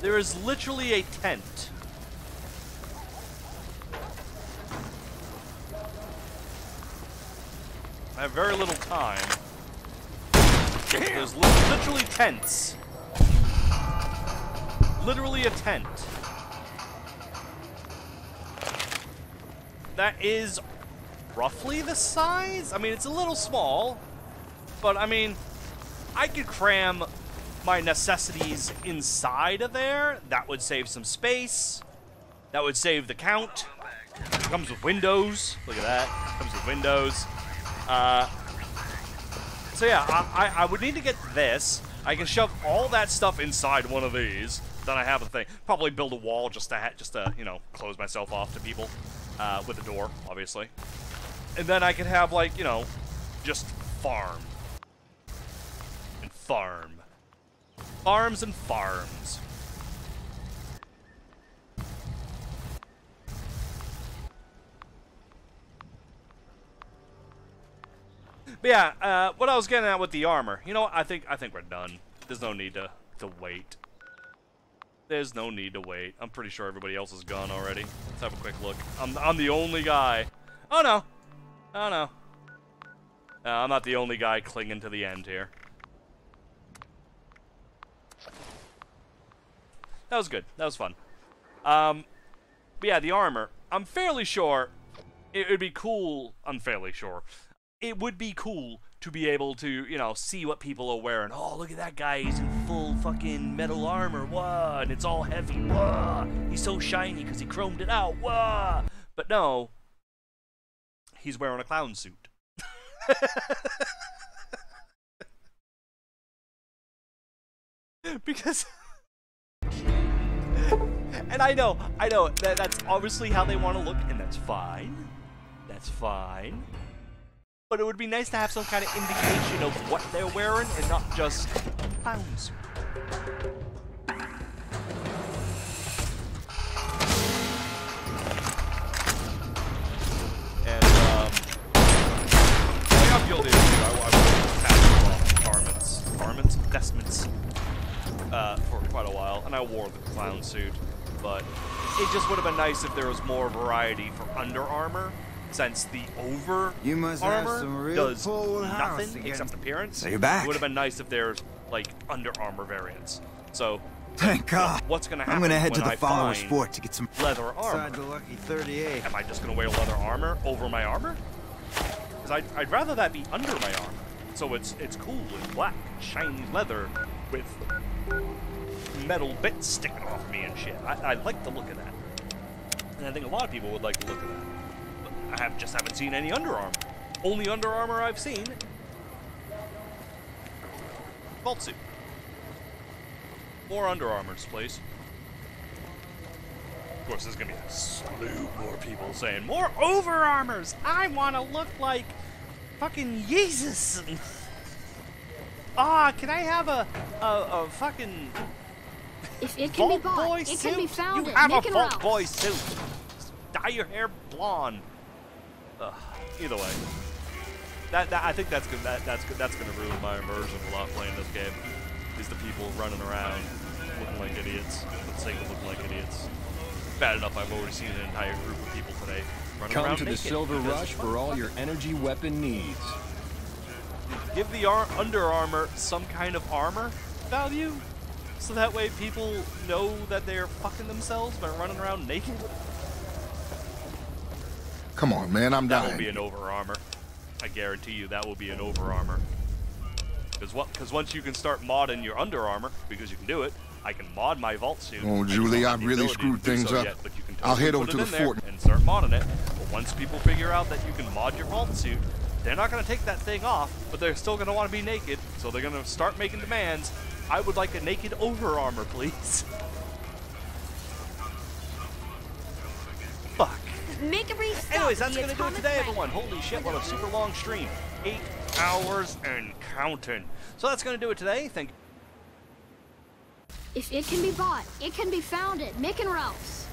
There is literally a tent. I have very little time. There's literally tents. Literally a tent. That is roughly the size? I mean, it's a little small, but I mean, I could cram my necessities inside of there. That would save some space. That would save the count. It comes with windows. Look at that. It comes with windows. So yeah, I would need to get this. I can shove all that stuff inside one of these. Then I have a thing. Probably build a wall just to you know, close myself off to people with a door, obviously. And then I could have, like, you know, just farm. And farm. Farms and farms. But yeah, what I was getting at with the armor, you know what, I think we're done. There's no need to wait. There's no need to wait. I'm pretty sure everybody else is gone already. Let's have a quick look. I'm the only guy. Oh no. Oh no. No, I'm not the only guy clinging to the end here. That was good. That was fun. But yeah, the armor. I'm fairly sure it would be cool. I'm fairly sure it would be cool to be able to, you know, see what people are wearing. Oh, look at that guy. He's in full fucking metal armor. Whoa. And it's all heavy. Whoa. He's so shiny because he chromed it out. Whoa. But no. He's wearing a clown suit. Because... and I know that's obviously how they want to look, and that's fine. That's fine. But it would be nice to have some kind of indication of what they're wearing and not just clown suit. And, I'm guilty of it. I wore vestments, for quite a while, and I wore the clown suit, but it just would have been nice if there was more variety for Under Armour. Since the over armor does nothing except appearance, so you're back. It would have been nice if there's like Under Armour variants. So thank God. What's gonna happen? I'm gonna head to the follower's fort to get some leather armor. The Lucky 38. Am I just gonna wear leather armor over my armor? Because I'd rather that be under my armor, so it's cool and black, shiny leather with metal bits sticking off me and shit. I like the look of that, and I think a lot of people would like the look of that. I just haven't seen any Under Armour. Only Under Armour I've seen. Vault suit. More Under Armours, please. Of course, there's gonna be a slew more people saying, more over armors! I wanna look like fucking Jesus! Can I have a fucking if it can Vault be bought, Boy it suit? can be found. You have a Nick Vault and Boy suit. Dye your hair blonde. Either way, I think that's good. That's gonna ruin my immersion a lot playing this game. Is the people running around looking like idiots for the sake of looking like idiots. Bad enough I've already seen an entire group of people today running around Come to the naked Silver because Rush for all your energy weapon needs. give the Under Armour some kind of armor value, so that way people know that they're fucking themselves by running around naked. Come on, man, I'm dying. That will be an over armor. I guarantee you that will be an over armor. Because once you can start modding your Under Armour, because you can do it, I can mod my Vault suit. Oh, Julie, I've really screwed things up. I'll head over to the fort and start modding it. But once people figure out that you can mod your Vault suit, they're not going to take that thing off, but they're still going to want to be naked, so they're going to start making demands. I would like a naked over armor, please. Fuck. Make a brief stop. Anyways, that's going to do it today, everyone. Holy shit, what a super long stream. 8 hours and counting. So that's going to do it today. Thank you. If it can be bought, it can be found at Mick and Ralph's.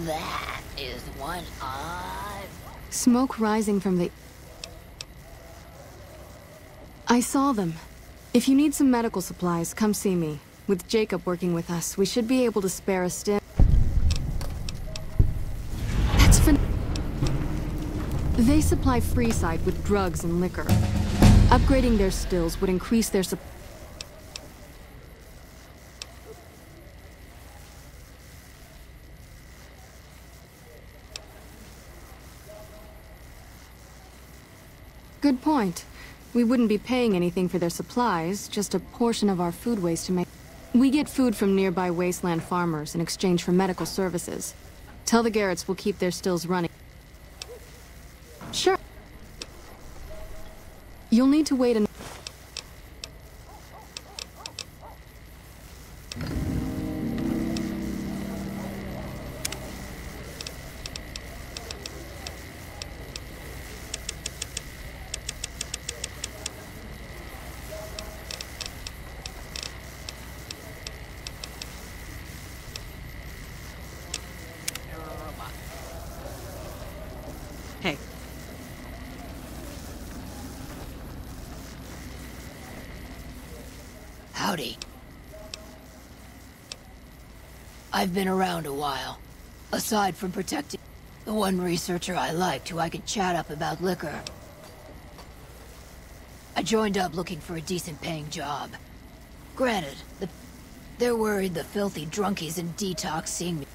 That is one odd. Smoke rising from the... I saw them. If you need some medical supplies, come see me. With Jacob working with us, we should be able to spare a stim. That's They supply Freeside with drugs and liquor. Upgrading their stills would increase their supply. Good point. We wouldn't be paying anything for their supplies, just a portion of our food waste to make. We get food from nearby wasteland farmers in exchange for medical services. Tell the Garretts we'll keep their stills running. Sure. You'll need to wait an... Hey. Howdy. I've been around a while. Aside from protecting the one researcher I liked who I could chat up about liquor, I joined up looking for a decent-paying job. Granted, they're worried the filthy drunkies in detox seeing me.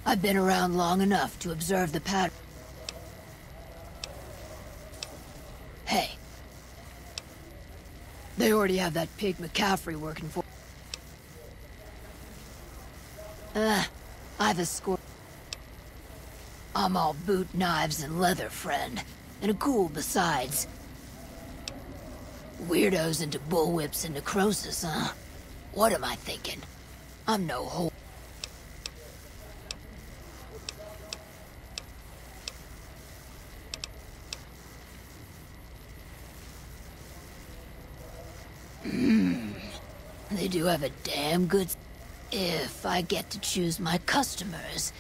I've been around long enough to observe the pattern. Hey. They already have that pig McCaffrey working for... I've a score. I'm all boot, knives, and leather, friend. And a ghoul besides. Weirdos into bullwhips and necrosis, huh? What am I thinking? I'm no whore. They do have a damn good... If I get to choose my customers,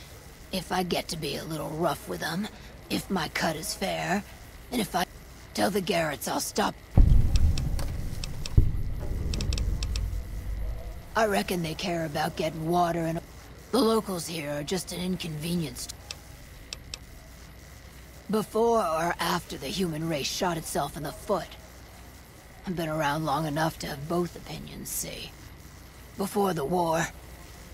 if I get to be a little rough with them, if my cut is fair, and if I tell the Garretts I'll stop... I reckon they care about getting water and... The locals here are just an inconvenience. Before or after the human race shot itself in the foot. I've been around long enough to have both opinions, see. Before the war,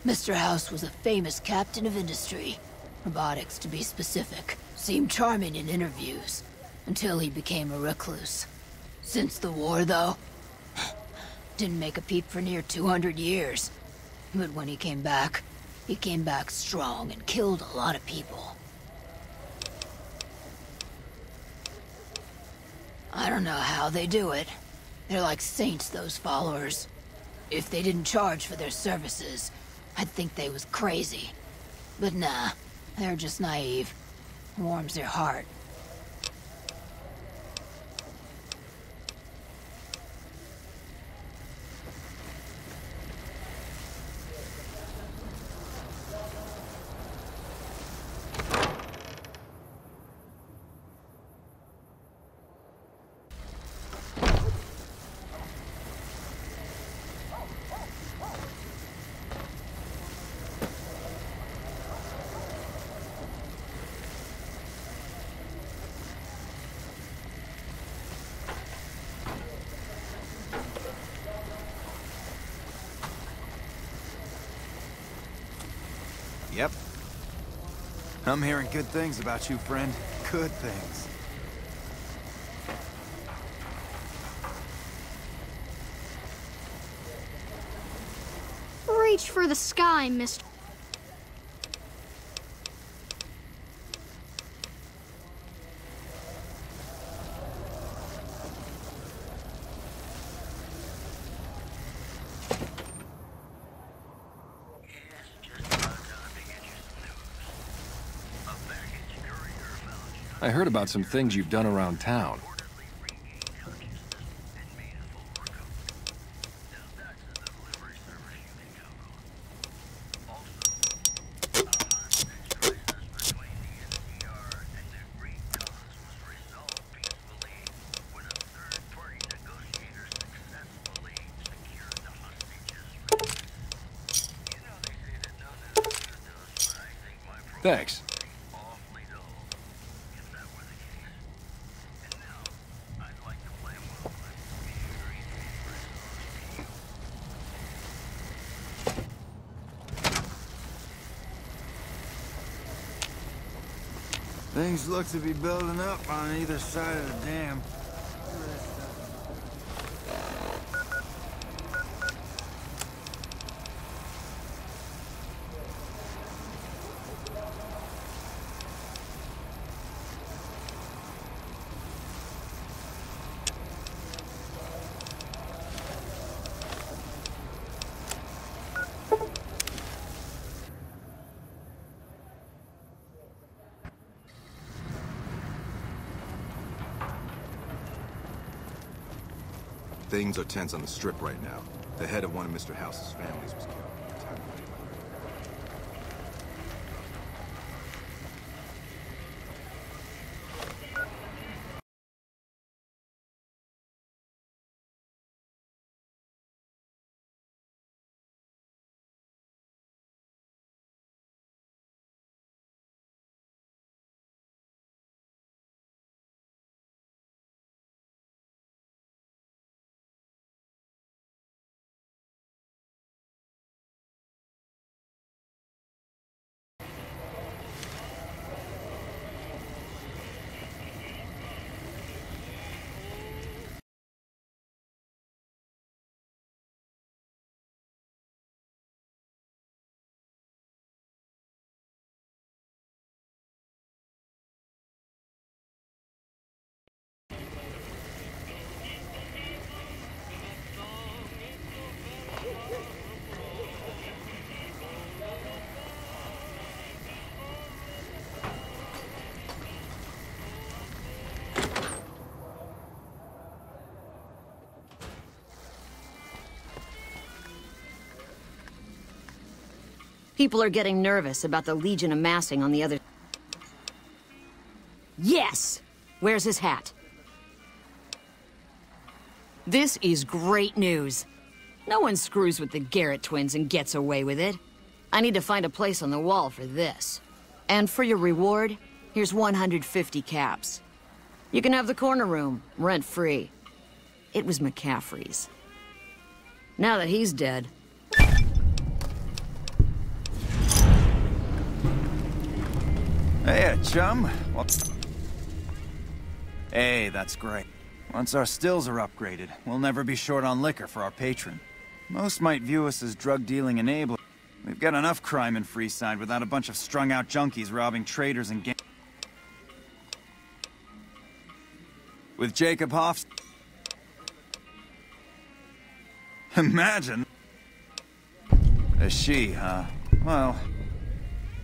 Mr. House was a famous captain of industry. Robotics, to be specific. Seemed charming in interviews, until he became a recluse. Since the war, though, didn't make a peep for near 200 years. But when he came back strong and killed a lot of people. I don't know how they do it. They're like saints, those followers. If they didn't charge for their services, I'd think they was crazy. But nah, they're just naive. Warms their heart. Yep. I'm hearing good things about you, friend. Good things. Reach for the sky, Mr. I heard about some things you've done around town. Thanks. Things look to be building up on either side of the dam. Things are tense on the Strip right now. The head of one of Mr. House's families was killed. People are getting nervous about the Legion amassing on the other... Yes! Where's his hat? This is great news. No one screws with the Garrett twins and gets away with it. I need to find a place on the wall for this. And for your reward, here's 150 caps. You can have the corner room, rent-free. It was McCaffrey's. Now that he's dead... Hey, chum. Hey, that's great. Once our stills are upgraded, we'll never be short on liquor for our patron. Most might view us as drug-dealing enablers. We've got enough crime in Freeside without a bunch of strung-out junkies robbing traders and gangs. With Jacob Hoffs... Imagine! A she, huh? Well,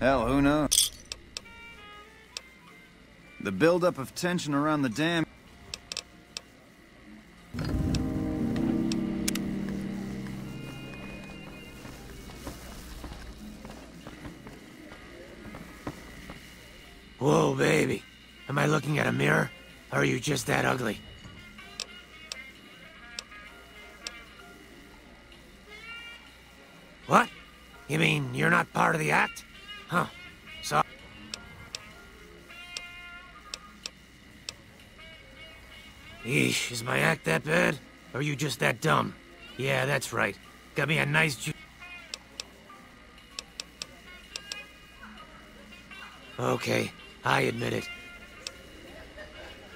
hell, who knows? The buildup of tension around the dam... Whoa, baby. Am I looking at a mirror? Or are you just that ugly? What? You mean you're not part of the act? Huh. So... Eesh, is my act that bad? Or are you just that dumb? Yeah, that's right. Got me a nice Okay, I admit it.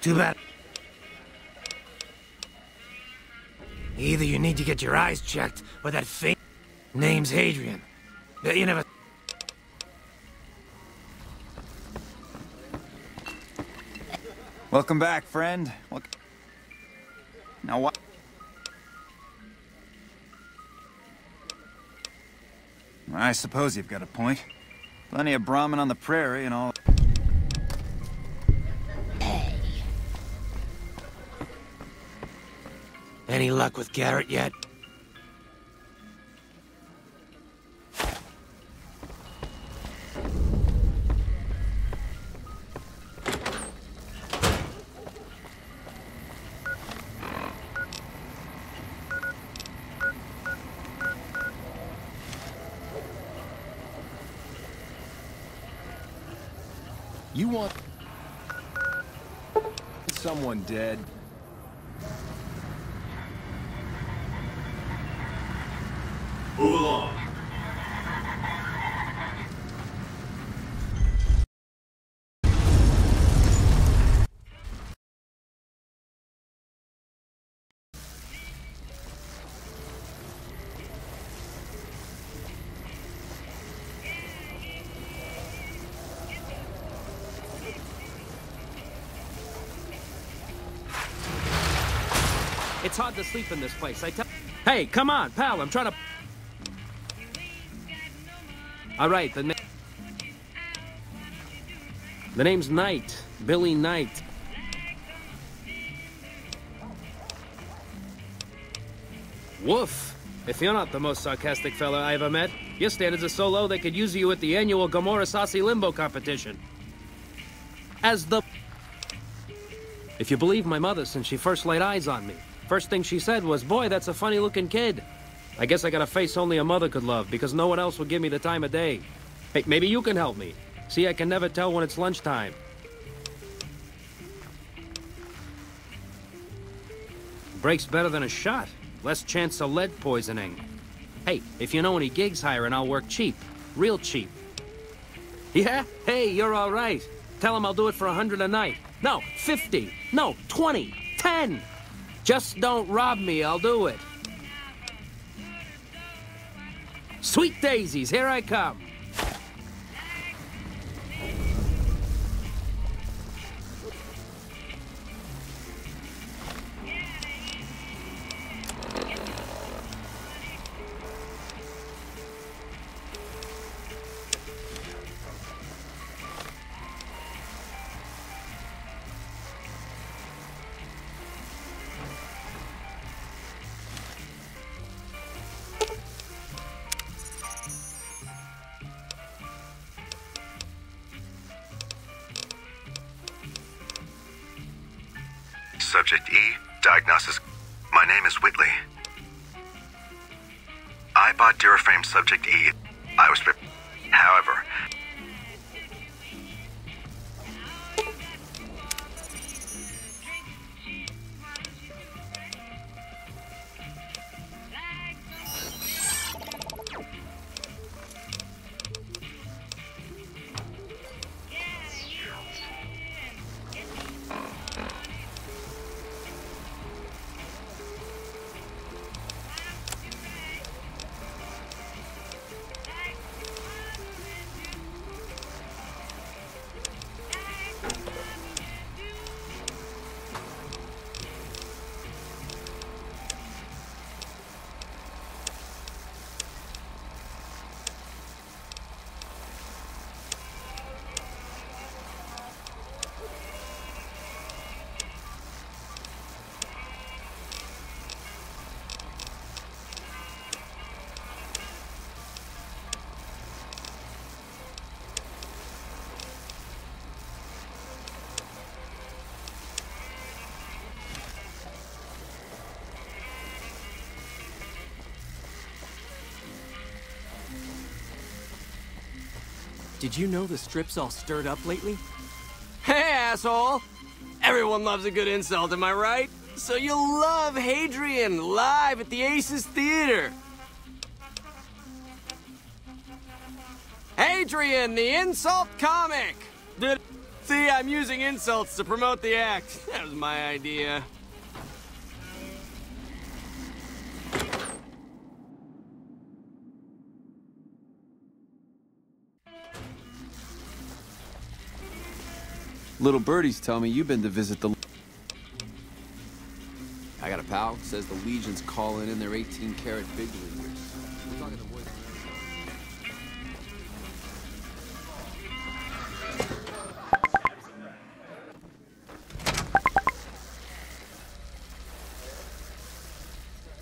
Too bad. Either you need to get your eyes checked, or that fake... Name's Hadrian. You never... Welcome back, friend. Now what? I suppose you've got a point. Plenty of Brahmin on the prairie and all... Any luck with Garrett yet? You want someone dead? Move along. It's hard to sleep in this place, I tell... Hey, come on, pal, I'm trying to... All right, the name's Knight. Billy Knight. Woof. If you're not the most sarcastic fella I ever met, your standards are so low they could use you at the annual Gomorrah Saucy Limbo competition. As the... If you believe my mother, since she first laid eyes on me, first thing she said was, boy, that's a funny-looking kid. I guess I got a face only a mother could love, because no one else would give me the time of day. Hey, maybe you can help me. See, I can never tell when it's lunchtime. Breaks better than a shot. Less chance of lead poisoning. Hey, if you know any gigs hiring, I'll work cheap. Real cheap. Yeah? Hey, you're all right. Tell them I'll do it for 100 a night. No, 50. No, 20. 10. Just don't rob me, I'll do it. Sweet daisies, here I come. Subject E, diagnosis. My name is Whitley. I bought Duraframe Subject E. I was... However... Did you know the strip's all stirred up lately? Hey, asshole! Everyone loves a good insult, am I right? So you'll love Hadrian live at the Aces Theater. Hadrian, the insult comic! See, I'm using insults to promote the act. That was my idea. Little birdies tell me you've been to visit the... I got a pal, says the Legion's calling in their 18-karat big leaguers. We're talking to boys...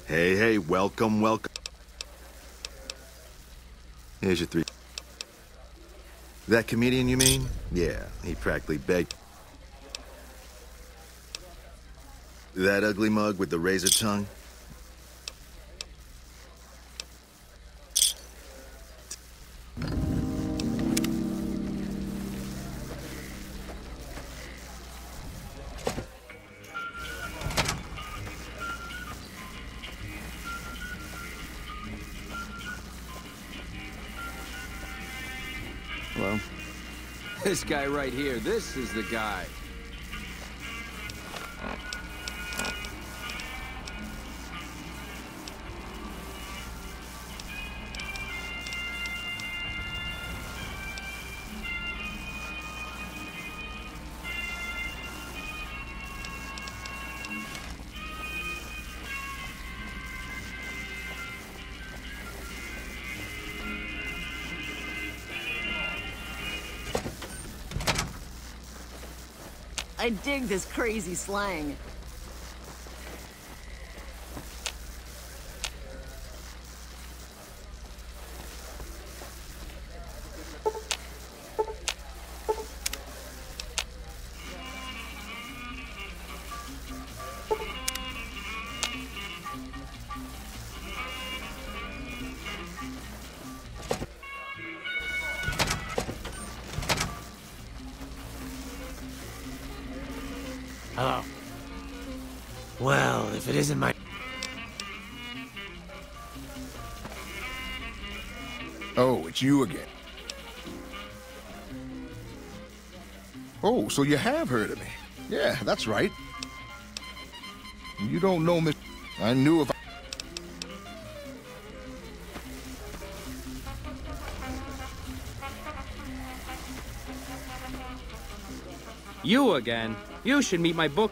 Hey, welcome. Here's your 3. That comedian, you mean? Yeah, he practically begged. That ugly mug with the razor tongue? Hello? This guy right here, this is the guy. I dig this crazy slang. Hello. Well, if it isn't my... Oh, it's you again. Oh, so you have heard of me. Yeah, that's right. You don't know Miss... I knew if I... You again? You should meet my book.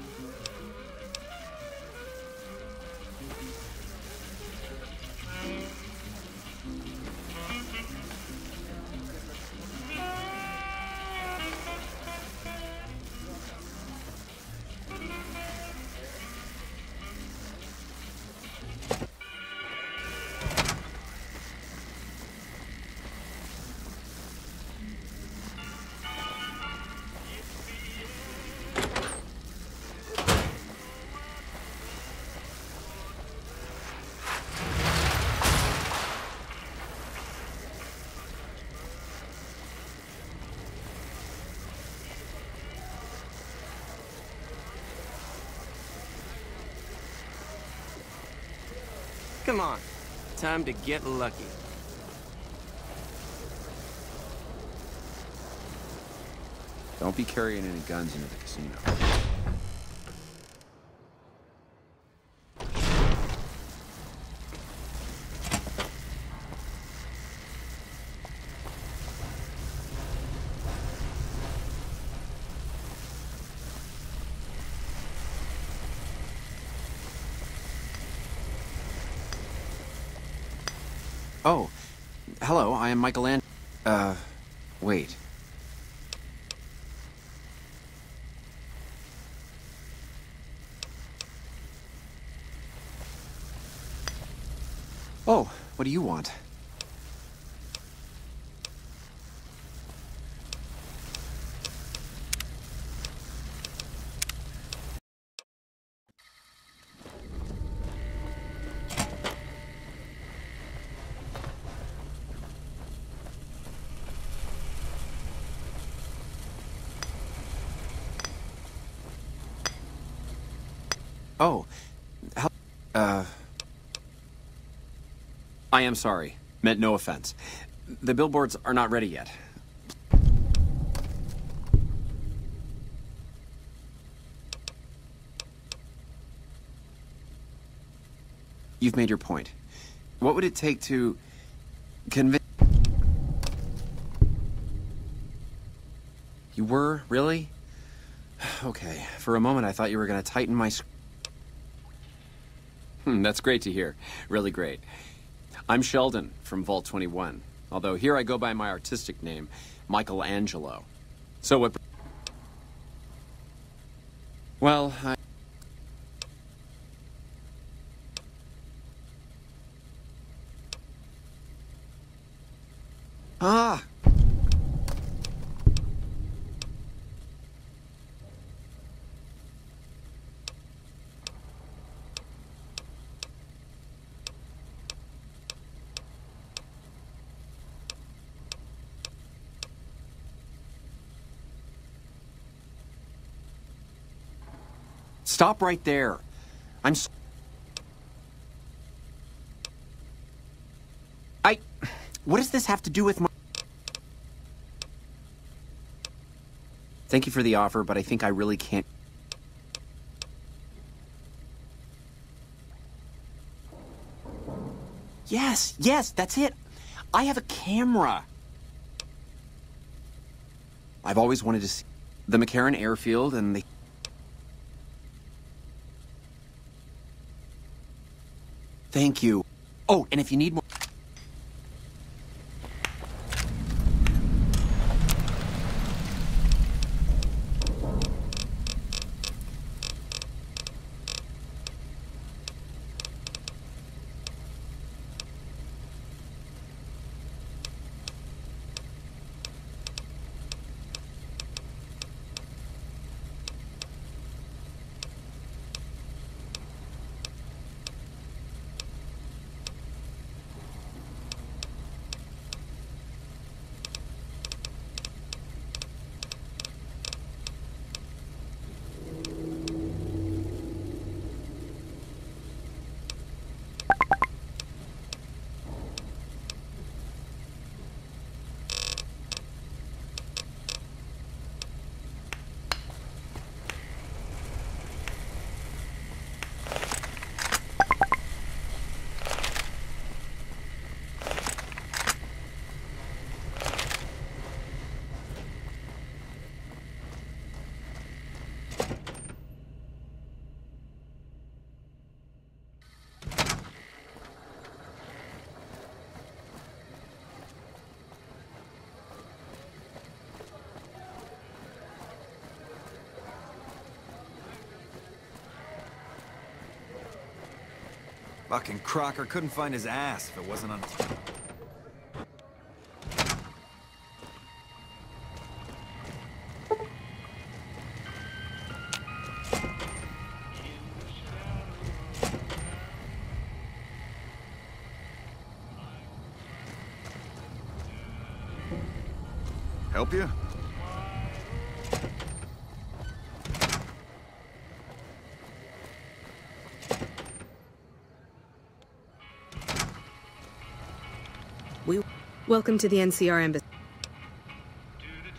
Come on. Time to get lucky. Don't be carrying any guns into the casino. Oh, hello, I am Michelangelo. Wait. Oh, what do you want? Oh, I am sorry. Meant no offense. The billboards are not ready yet. You've made your point. What would it take to convince... You were? Really? Okay. For a moment, I thought you were going to tighten my... That's great to hear. Really great. I'm Sheldon from Vault 21, although here I go by my artistic name, Michelangelo. So what... Well, I... Ah! Stop right there. What does this have to do with my... Thank you for the offer, but I think I really can't... Yes, that's it. I have a camera. I've always wanted to see the McCarran airfield and the... Thank you. Oh, and if you need more... Fucking Crocker couldn't find his ass if it wasn't on... Help you? Welcome to the NCR Embassy.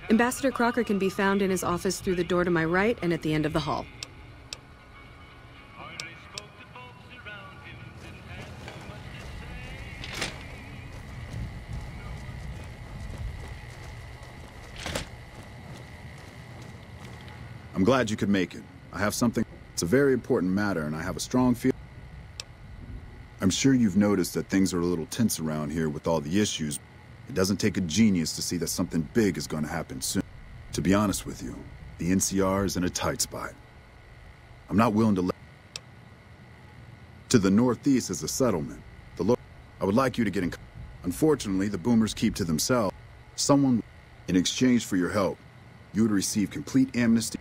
Ambassador Crocker can be found in his office through the door to my right and at the end of the hall. I'm glad you could make it. I have something. It's a very important matter, and I have a strong feeling. I'm sure you've noticed that things are a little tense around here with all the issues. It doesn't take a genius to see that something big is going to happen soon. To be honest with you, the NCR is in a tight spot. I'm not willing to let... To the northeast is a settlement. I would like you to get in... Unfortunately, the boomers keep to themselves. Someone, in exchange for your help, you would receive complete amnesty.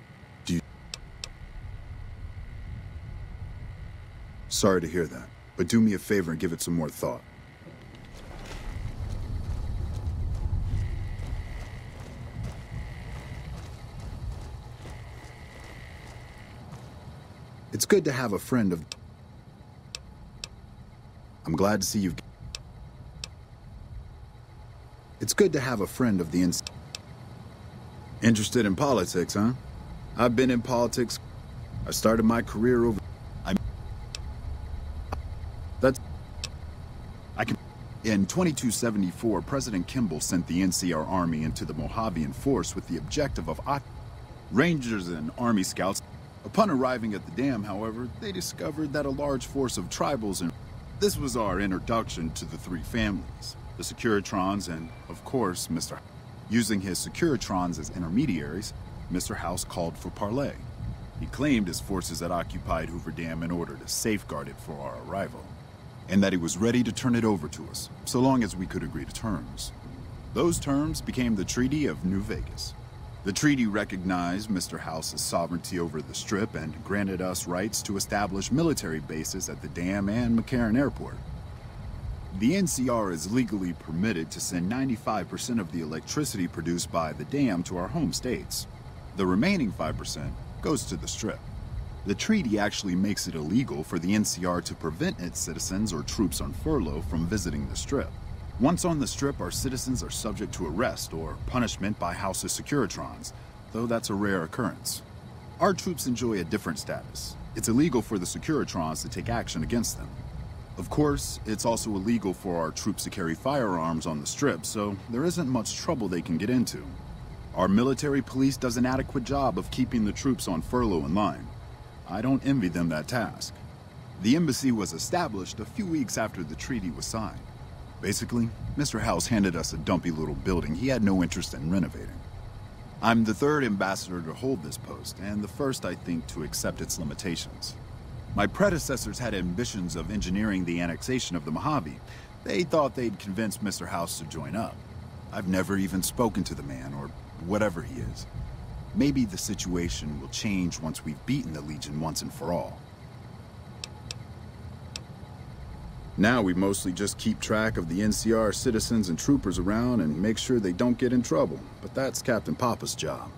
Sorry to hear that, but do me a favor and give it some more thought. It's good to have a friend of... I'm glad to see you've... It's good to have a friend of the Interested in politics, huh? I've been in politics. I started my career over... In 2274, President Kimball sent the NCR Army into the Mojavian force with the objective of Rangers and Army Scouts. Upon arriving at the dam, however, they discovered that a large force of tribals and... This was our introduction to the three families, the Securitrons and, of course, Mr. Using his Securitrons as intermediaries, Mr. House called for parley. He claimed his forces had occupied Hoover Dam in order to safeguard it for our arrival, and that he was ready to turn it over to us, so long as we could agree to terms. Those terms became the Treaty of New Vegas. The treaty recognized Mr. House's sovereignty over the Strip and granted us rights to establish military bases at the dam and McCarran Airport. The NCR is legally permitted to send 95% of the electricity produced by the dam to our home states. The remaining 5% goes to the Strip. The treaty actually makes it illegal for the NCR to prevent its citizens or troops on furlough from visiting the Strip. Once on the Strip, our citizens are subject to arrest or punishment by House's Securitrons, though that's a rare occurrence. Our troops enjoy a different status. It's illegal for the Securitrons to take action against them. Of course, it's also illegal for our troops to carry firearms on the Strip, so there isn't much trouble they can get into. Our military police does an adequate job of keeping the troops on furlough in line. I don't envy them that task. The embassy was established a few weeks after the treaty was signed. Basically, Mr. House handed us a dumpy little building he had no interest in renovating. I'm the third ambassador to hold this post, and the first, I think, to accept its limitations. My predecessors had ambitions of engineering the annexation of the Mojave. They thought they'd convince Mr. House to join up. I've never even spoken to the man, or whatever he is. Maybe the situation will change once we've beaten the Legion once and for all. Now we mostly just keep track of the NCR citizens and troopers around and make sure they don't get in trouble, but that's Captain Papa's job.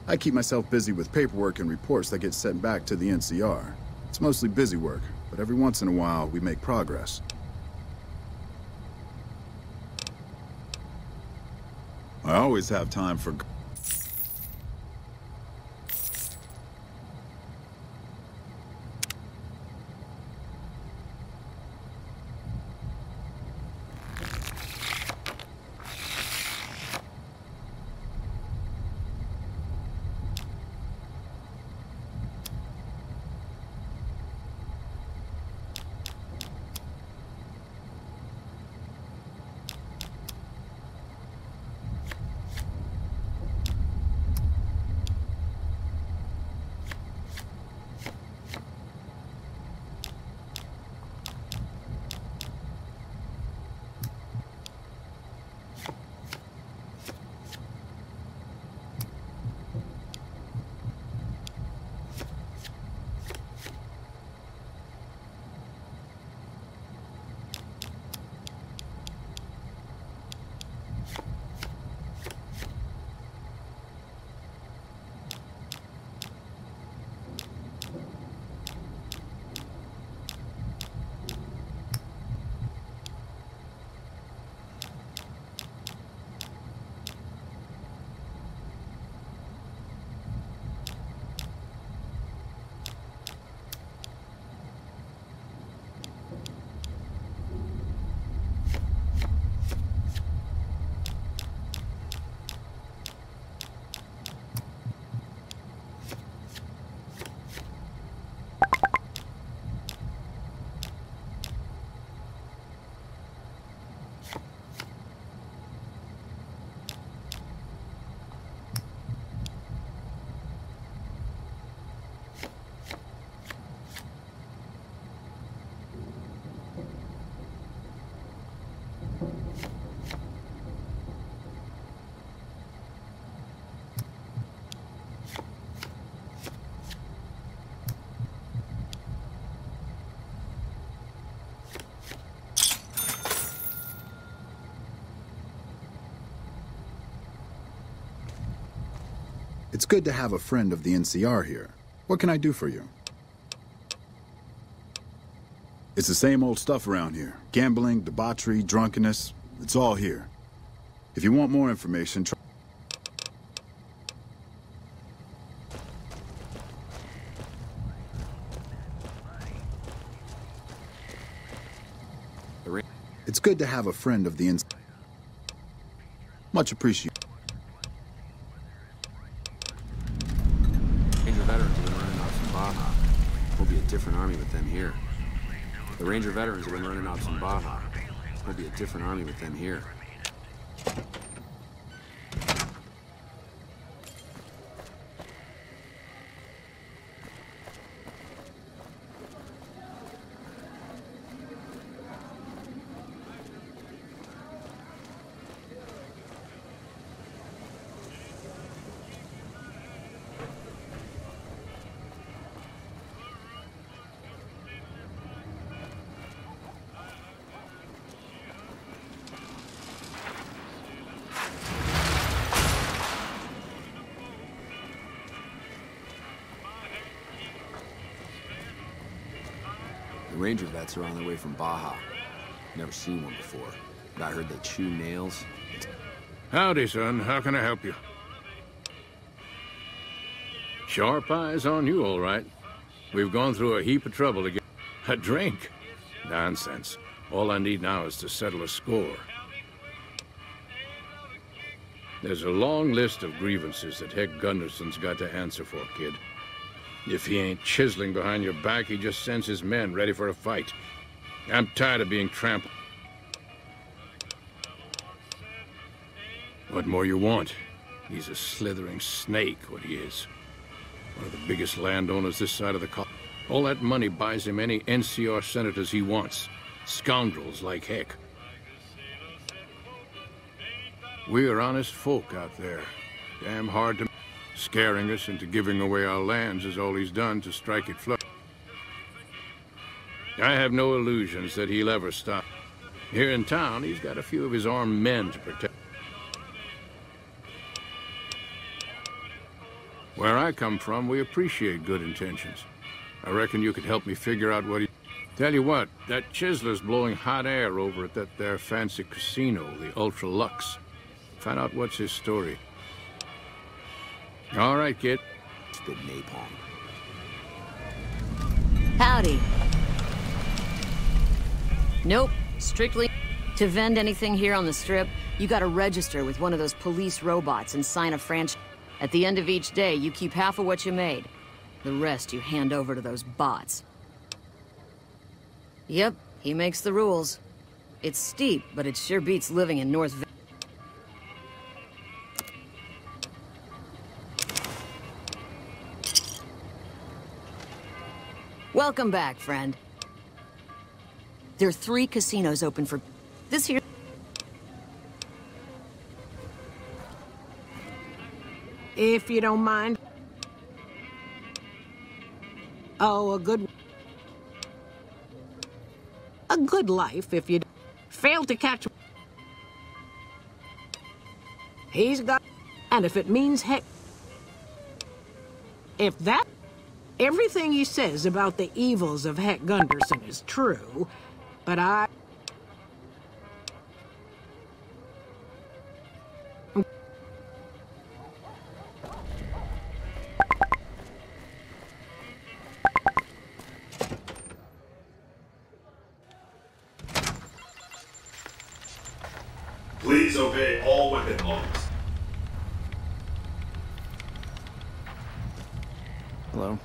I keep myself busy with paperwork and reports that get sent back to the NCR. It's mostly busy work, but every once in a while we make progress. I always have time for... It's good to have a friend of the NCR here. What can I do for you? It's the same old stuff around here. Gambling, debauchery, drunkenness. It's all here. If you want more information, try... It's good to have a friend of the NCR. Much appreciated. Ranger veterans have been running off from Baja. We'll be a different army with them here. The Ranger veterans have been running off from Baja. We'll be a different army with them here. The Ranger vets are on their way from Baja. Never seen one before, but I heard they chew nails. Howdy, son. How can I help you? Sharp eyes on you, all right. We've gone through a heap of trouble to get a drink. Nonsense. All I need now is to settle a score. There's a long list of grievances that Heck Gunderson's got to answer for, kid. If he ain't chiseling behind your back, he just sends his men ready for a fight. I'm tired of being trampled. What more you want? He's a slithering snake, what he is. One of the biggest landowners this side of the colony. All that money buys him any NCR senators he wants. Scoundrels like Heck. We're honest folk out there. Damn hard to... Scaring us into giving away our lands is all he's done to strike it flush. I have no illusions that he'll ever stop. Here in town, he's got a few of his armed men to protect. Where I come from, we appreciate good intentions. I reckon you could help me figure out what he... Tell you what, that chiseler's blowing hot air over at that there fancy casino, the Ultra Lux. Find out what's his story. All right, kid. Spit napalm. Howdy. Nope, strictly... To vend anything here on the Strip, you gotta register with one of those police robots and sign a franchise. At the end of each day, you keep half of what you made. The rest you hand over to those bots. Yep, he makes the rules. It's steep, but it sure beats living in North Vegas. Welcome back, friend. There are 3 casinos open for... This here... If you don't mind. Oh, a good life if you fail to catch... He's got... And if it means heck... If that... Everything he says about the evils of Heck Gunderson is true, but I... Please obey all weapon laws. Hello.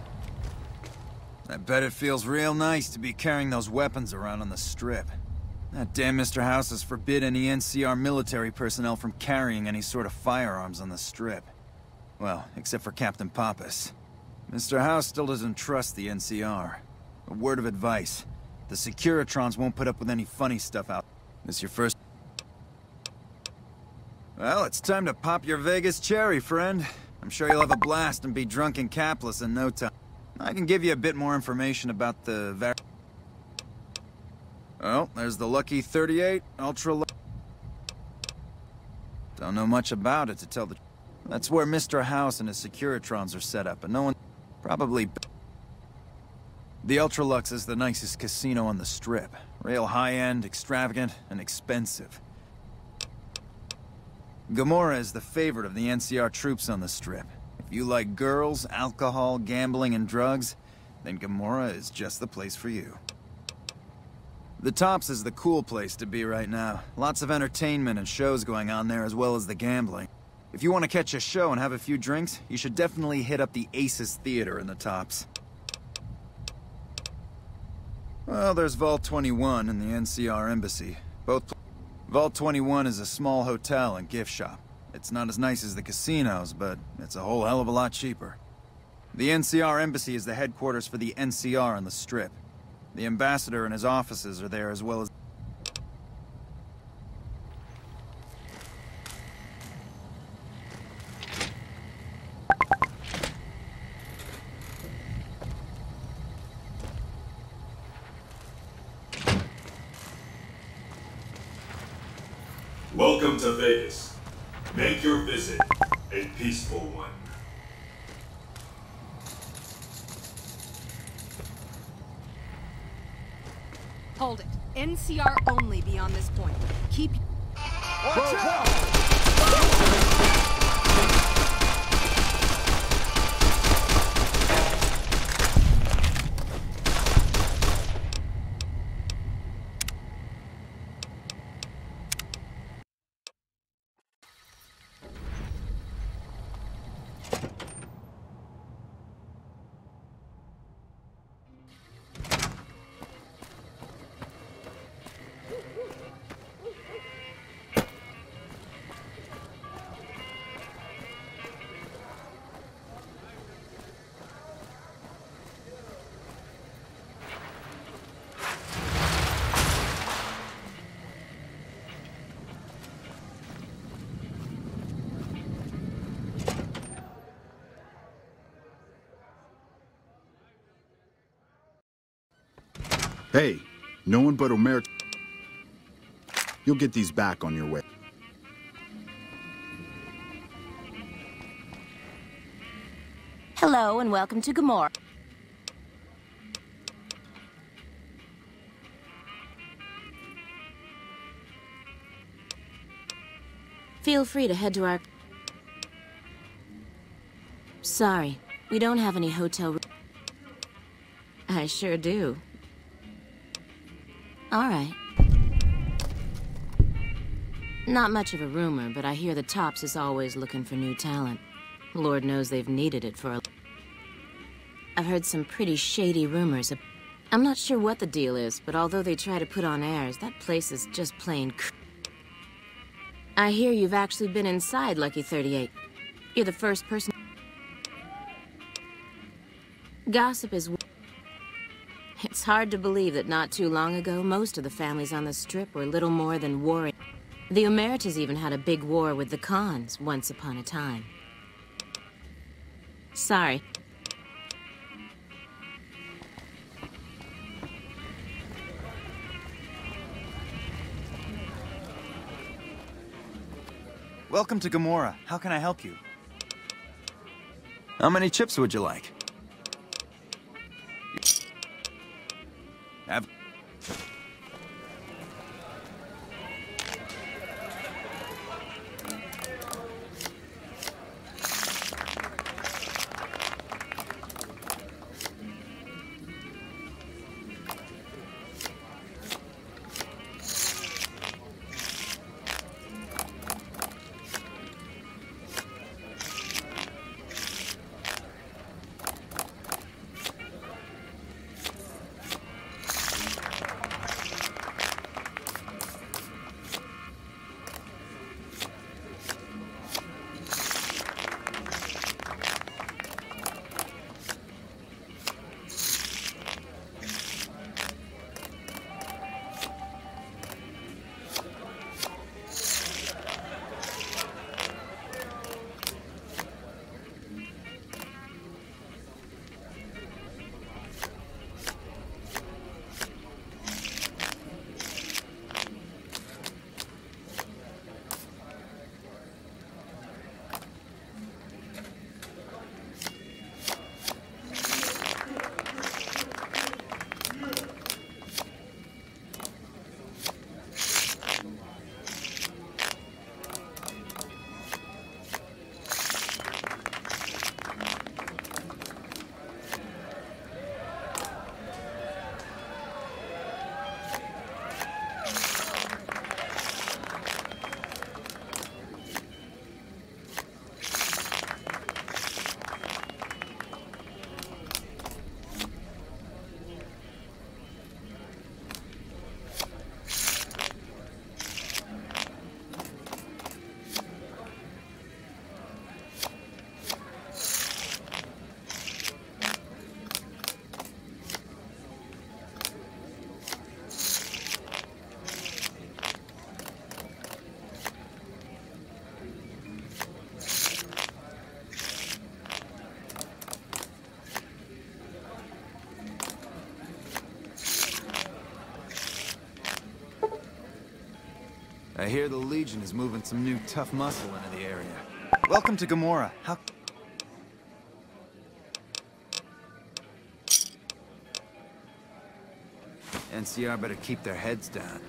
I bet it feels real nice to be carrying those weapons around on the Strip. That damn Mr. House has forbid any NCR military personnel from carrying any sort of firearms on the Strip. Well, except for Captain Pappas. Mr. House still doesn't trust the NCR. A word of advice. The Securitrons won't put up with any funny stuff out. This your first... Well, it's time to pop your Vegas cherry, friend. I'm sure you'll have a blast and be drunk and capless in no time. I can give you a bit more information about the Oh, there's the Lucky 38 Ultra. Don't know much about it to tell the... That's where Mr. House and his Securitrons are set up, but no one... Probably... The Ultralux is the nicest casino on the Strip. Real high-end, extravagant, and expensive. Gomorrah is the favorite of the NCR troops on the Strip. If you like girls, alcohol, gambling, and drugs, then Gomorrah is just the place for you. The Tops is the cool place to be right now. Lots of entertainment and shows going on there, as well as the gambling. If you want to catch a show and have a few drinks, you should definitely hit up the Aces Theater in the Tops. Well, there's Vault 21 and the NCR Embassy. Vault 21 is a small hotel and gift shop. It's not as nice as the casinos, but it's a whole hell of a lot cheaper. The NCR Embassy is the headquarters for the NCR on the Strip. The ambassador and his offices are there, as well as... Welcome to Vegas. Make your visit a peaceful one. Hold it. NCR only beyond this point. Keep... Watch out! Hey, no one but Omer... You'll get these back on your way. Hello and welcome to Gomorrah. Feel free to head to our... Sorry, we don't have any hotel room. I sure do. All right. Not much of a rumor, but I hear the Tops is always looking for new talent. Lord knows they've needed it for a... I've heard some pretty shady rumors. I'm not sure what the deal is, but although they try to put on airs, that place is just plain... I hear you've actually been inside Lucky 38. You're the first person... Gossip is... It's hard to believe that not too long ago, most of the families on the Strip were little more than warring. The Emeritus even had a big war with the Khans once upon a time. Sorry. Welcome to Gomorrah. How can I help you? How many chips would you like? Have... I hear the Legion is moving some new tough muscle into the area. Welcome to Gamora. How... NCR better keep their heads down.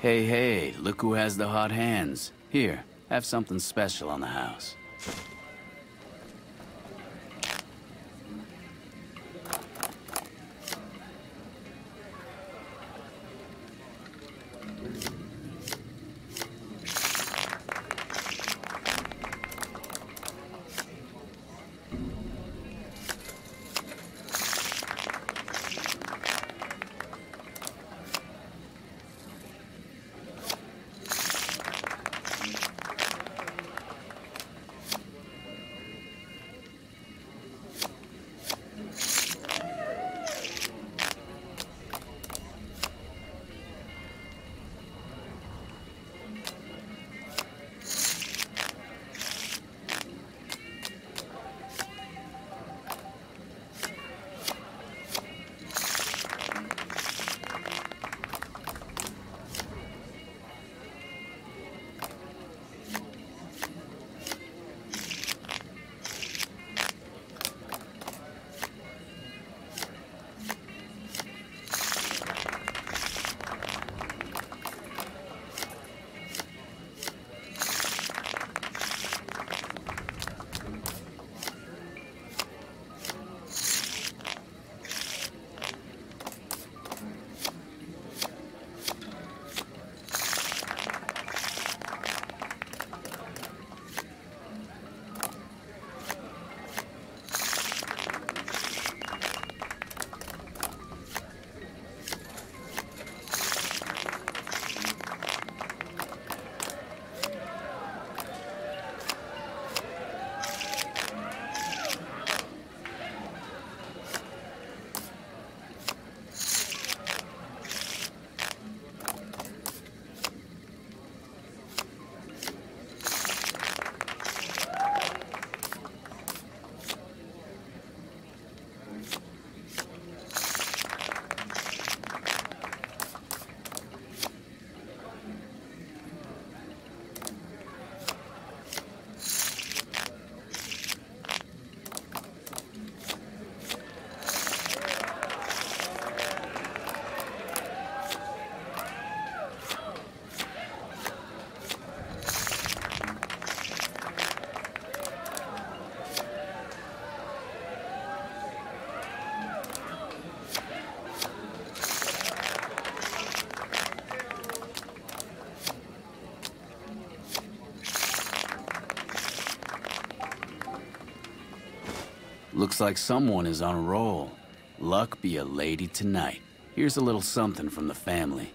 Hey, hey, look who has the hot hands. Here, have something special on the house. Looks like someone is on a roll. Luck be a lady tonight. Here's a little something from the family.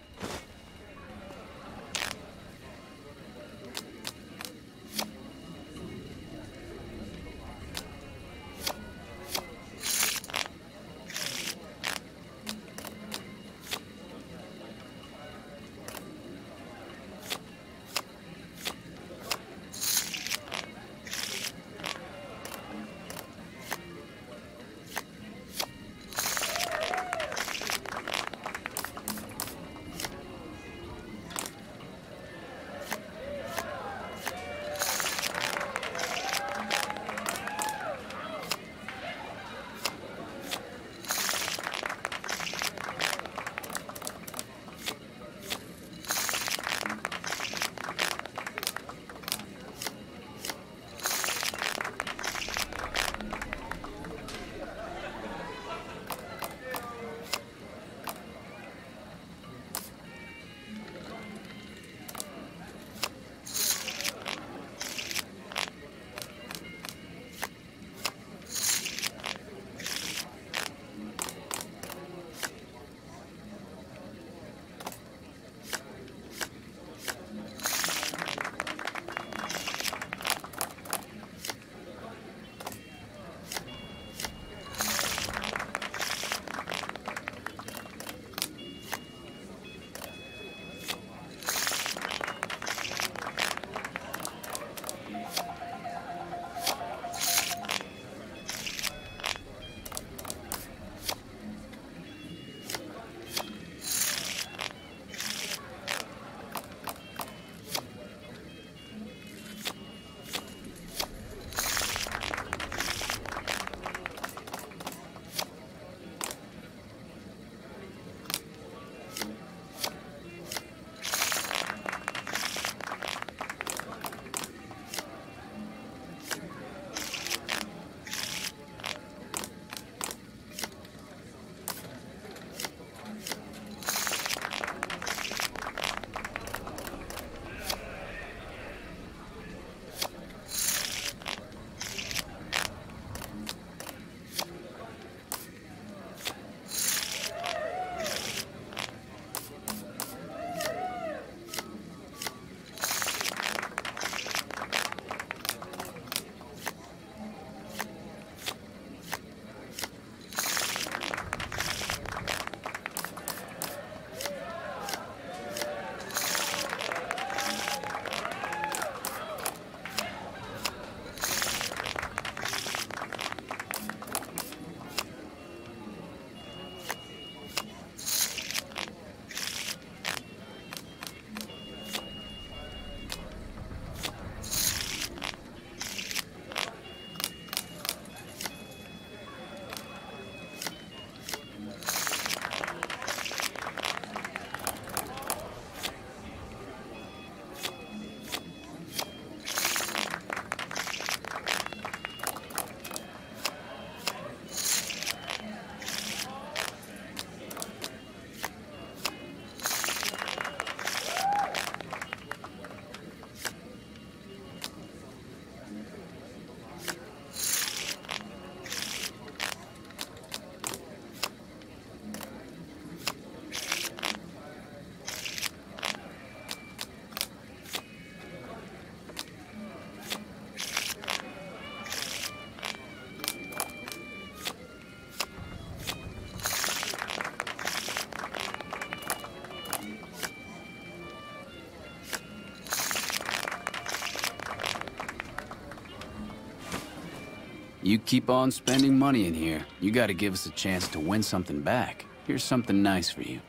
You keep on spending money in here, you gotta give us a chance to win something back. Here's something nice for you.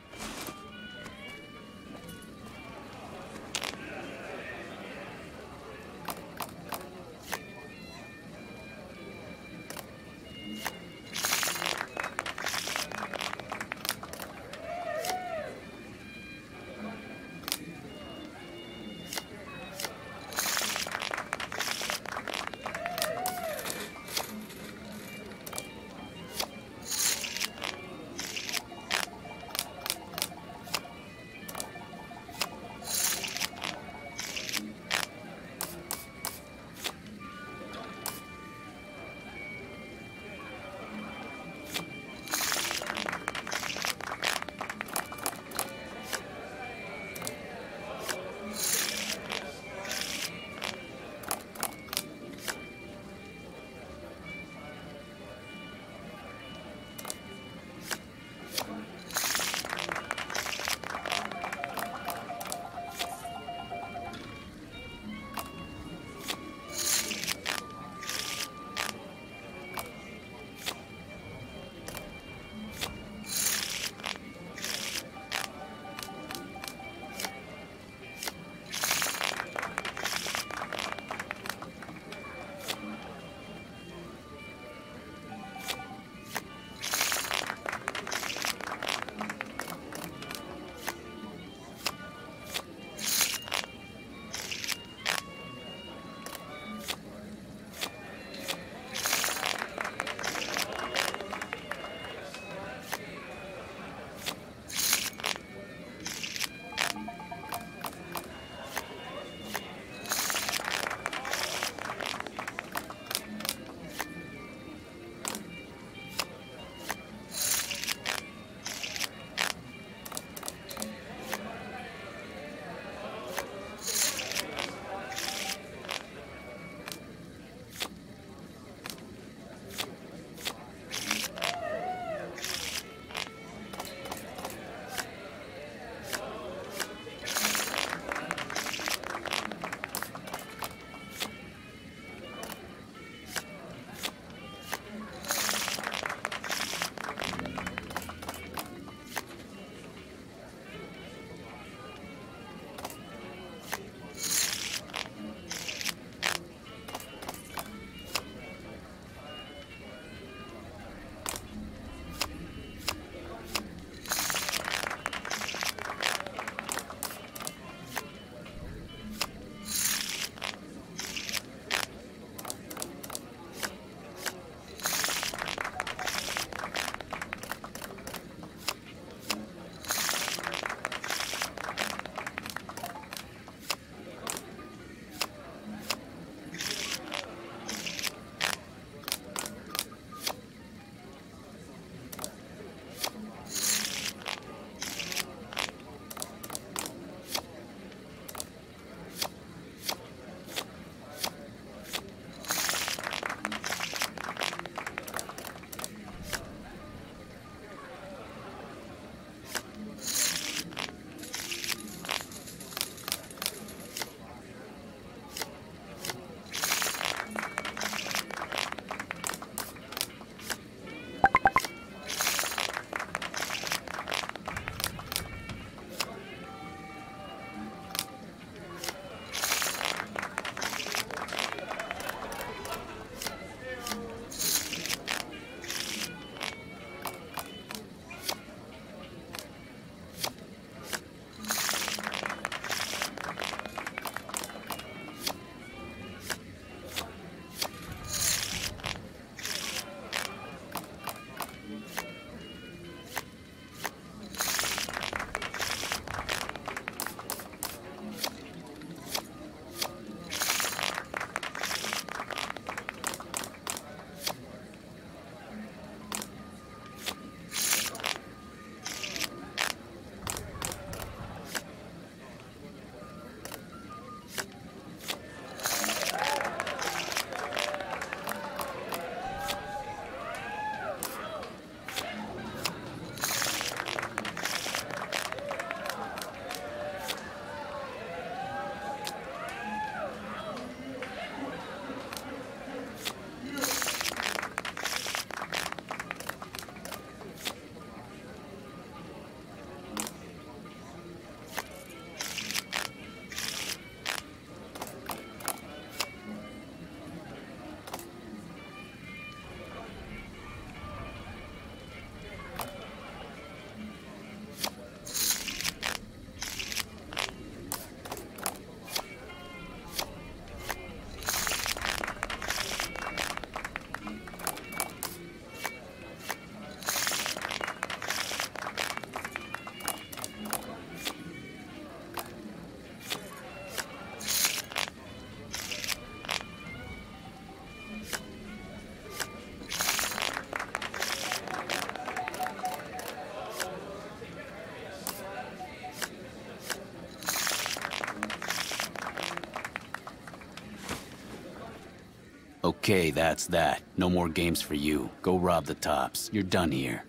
Okay, that's that. No more games for you. Go rob the tops. You're done here.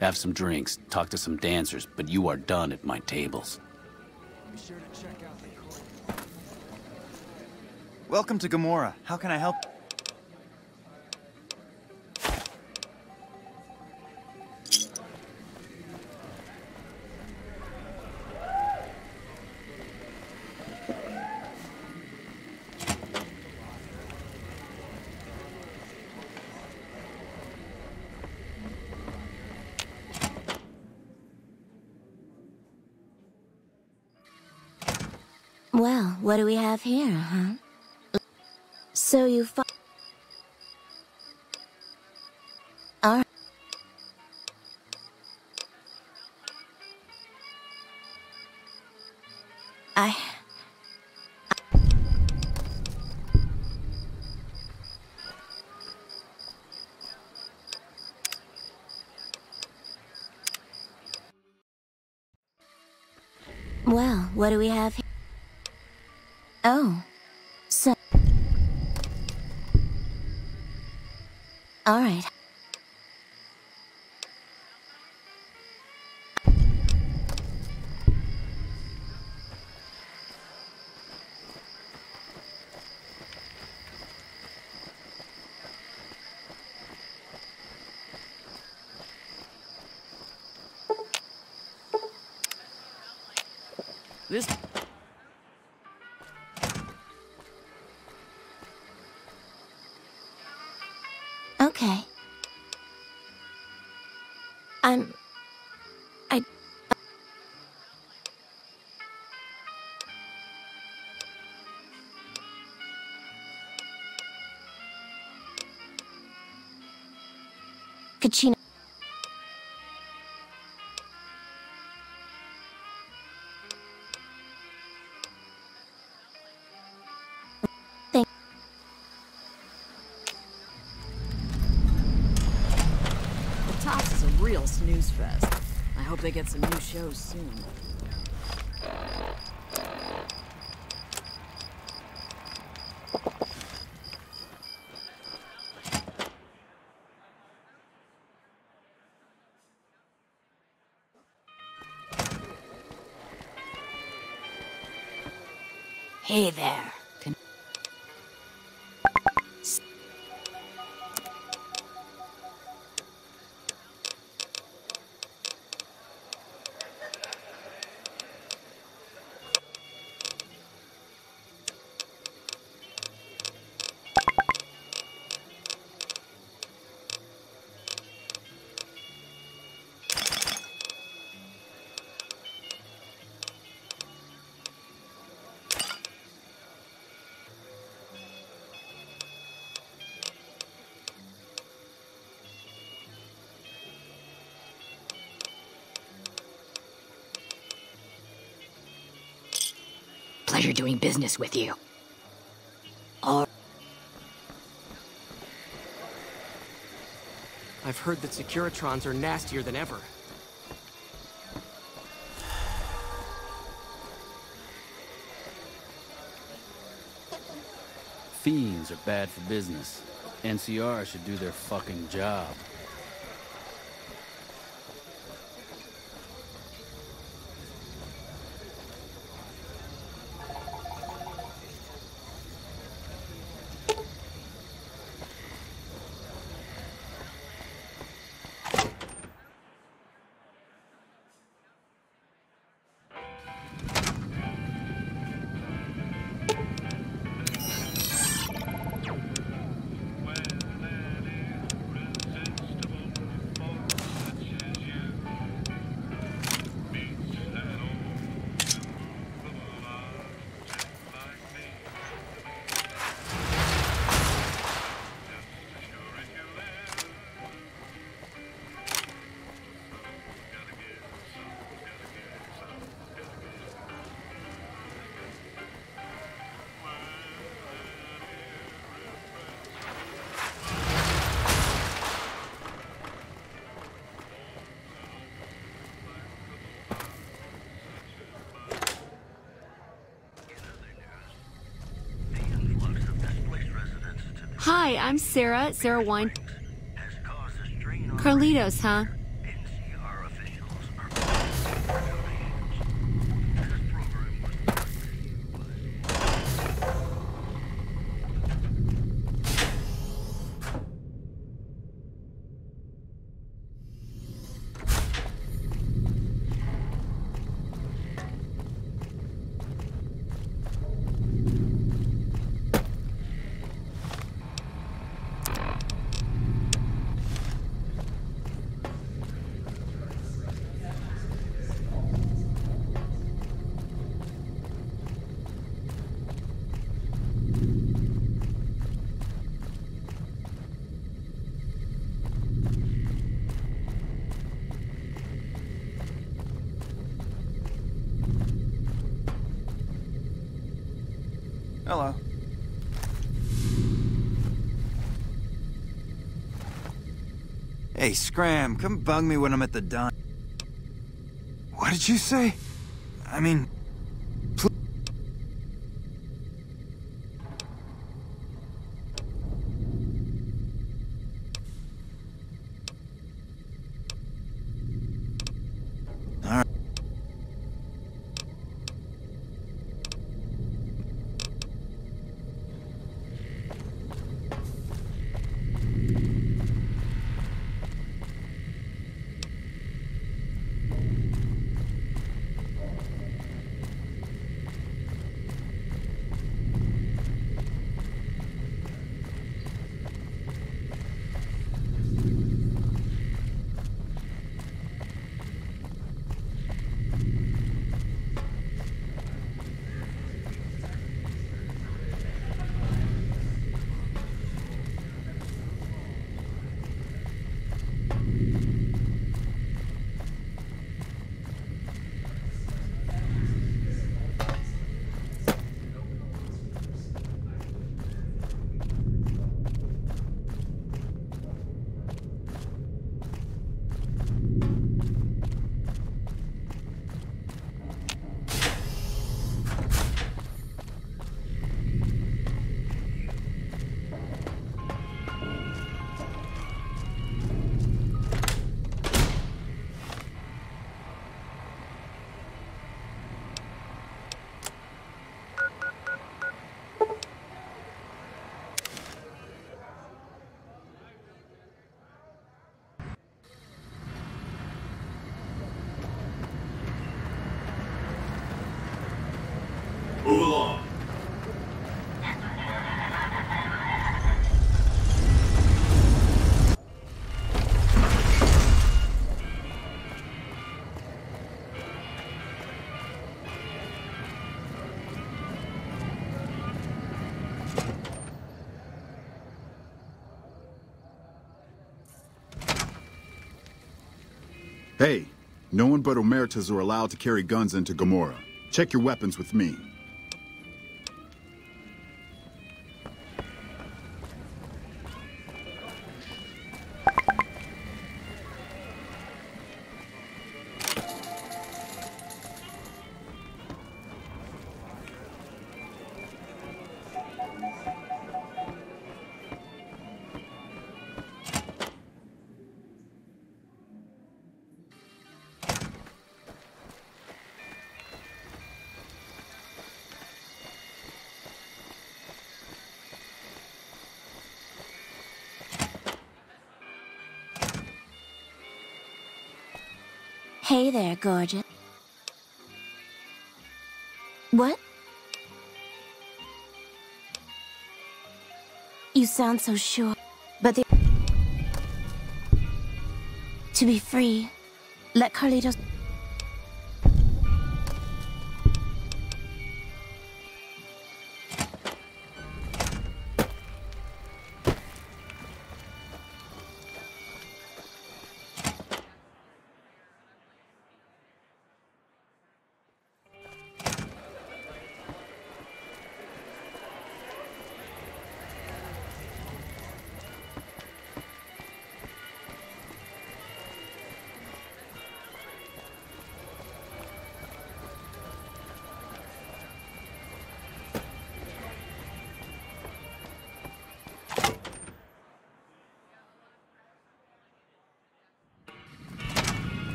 Have some drinks, talk to some dancers, but you are done at my tables. Be sure to check out the... Welcome to Gamora. How can I help? Well, what do we have here, huh? So you All right. Well, what do we have here? Oh, so... All right. This... Okay. Kachina. Tops is a real snooze fest. I hope they get some new shows soon. Hey there. Pleasure doing business with you. I've heard that Securitrons are nastier than ever. Fiends are bad for business. NCR should do their fucking job. Hi, I'm Sarah Wine. Carlitos, huh? Hello. Hey, Scram, come bug me when I'm at the dine. What did you say? I mean... Alright. Move along. Hey, no one but Omertas are allowed to carry guns into Gomorrah. Check your weapons with me. Hey there, gorgeous. What? You sound so sure, but to be free, let Carlitos...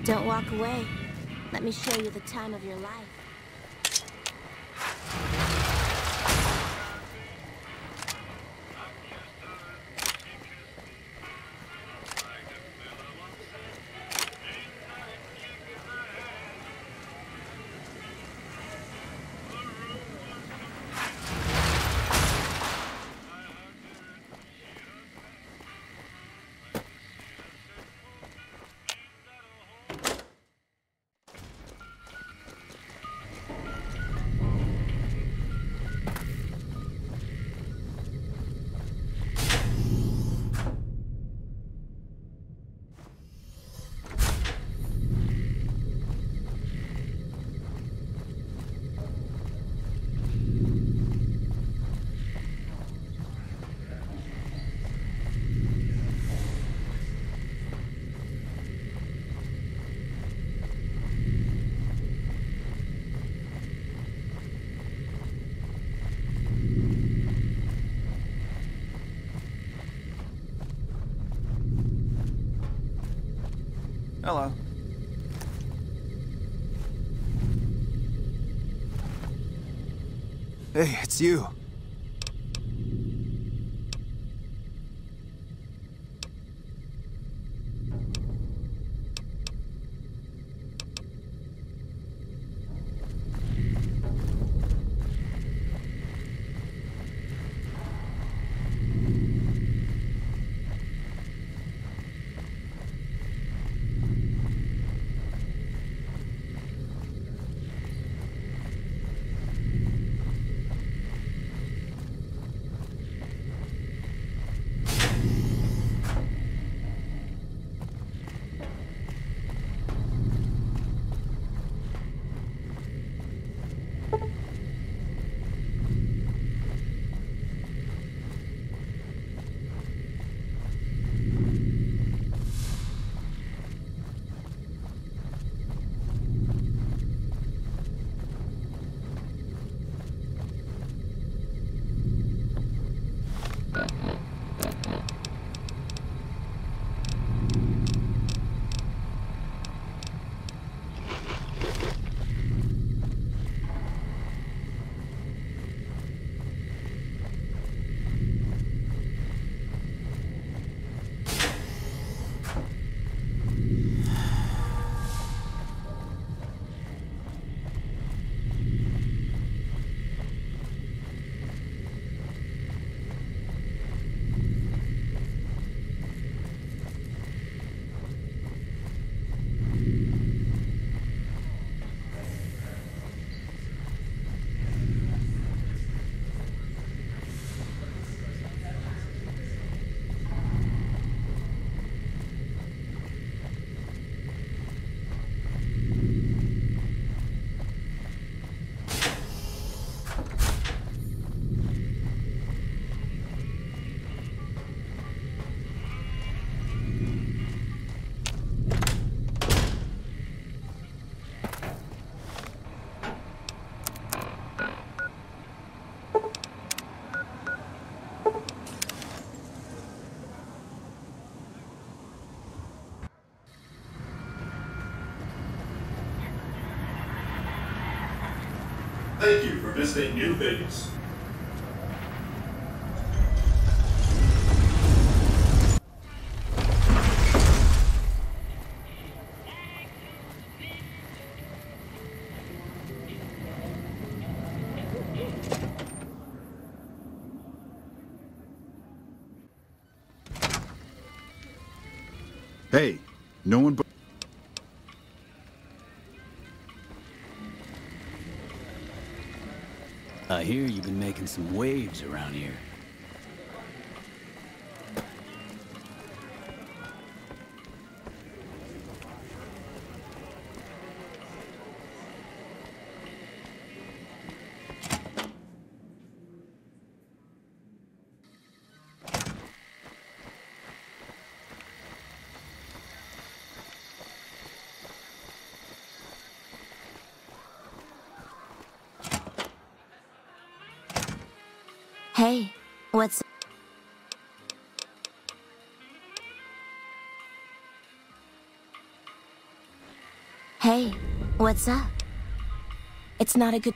Don't walk away. Let me show you the time of your life. Hello. Hey, it's you. Thank you for visiting New Vegas. Hey, no one but... I hear you've been making some waves around here. Hey, what's... Hey, what's up? It's not a good...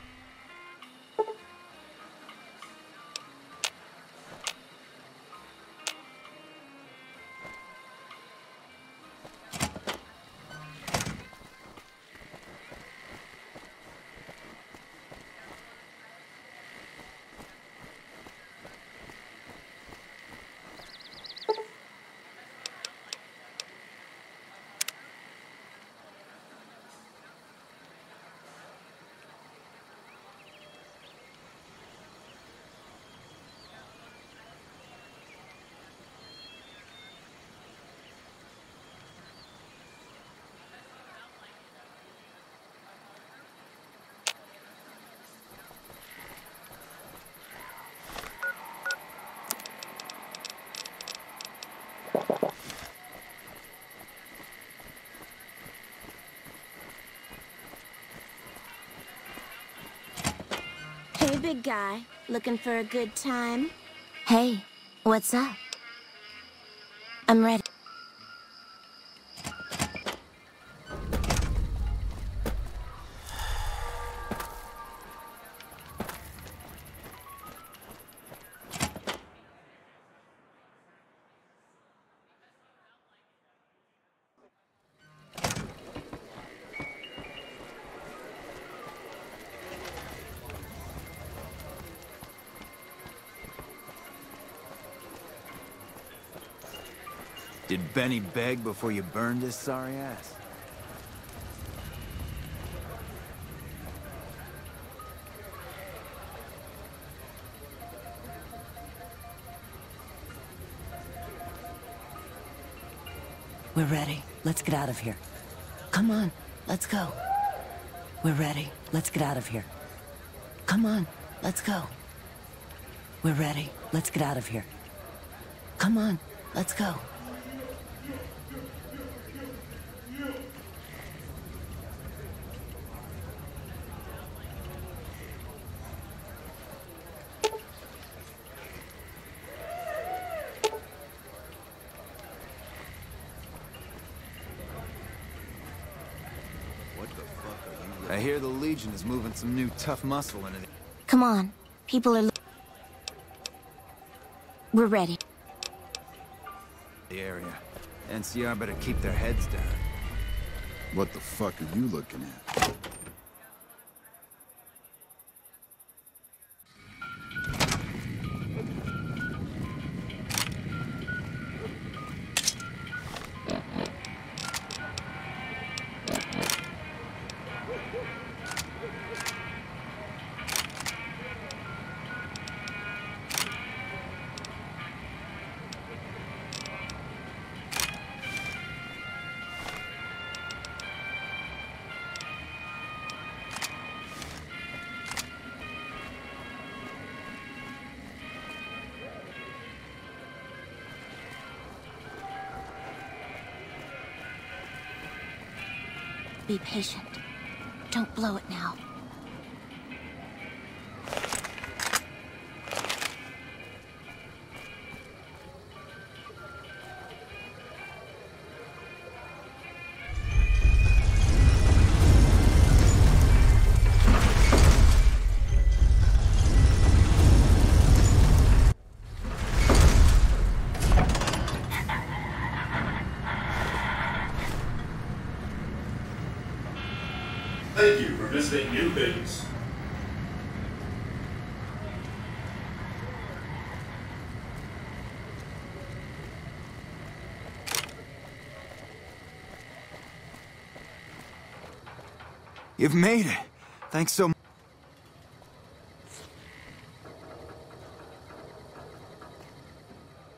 Hey, big guy. Looking for a good time? Hey, what's up? I'm ready. Did Benny beg before you burned his sorry ass? We're ready. Let's get out of here. Come on, let's go. We're ready. Let's get out of here. Come on, let's go. We're ready. Let's get out of here. Come on, let's go. I hear the Legion is moving some new tough muscle into Come on. People are... We're ready. the area. NCR better keep their heads down. What the fuck are you looking at? Be patient. Don't blow it now. Thank you for visiting New Things. You've made it. Thanks so much.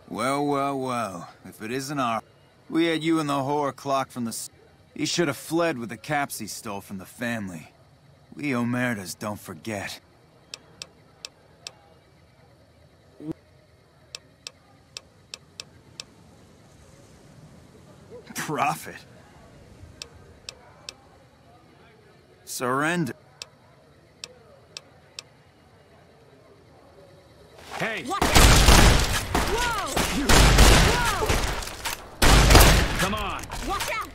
Well, well, well. If it isn't our... We had you and the whore clocked from the... He should have fled with the caps he stole from the family. We Omertas don't forget. Prophet. Surrender. Hey! Watch out! Whoa! Whoa! Come on! Watch out!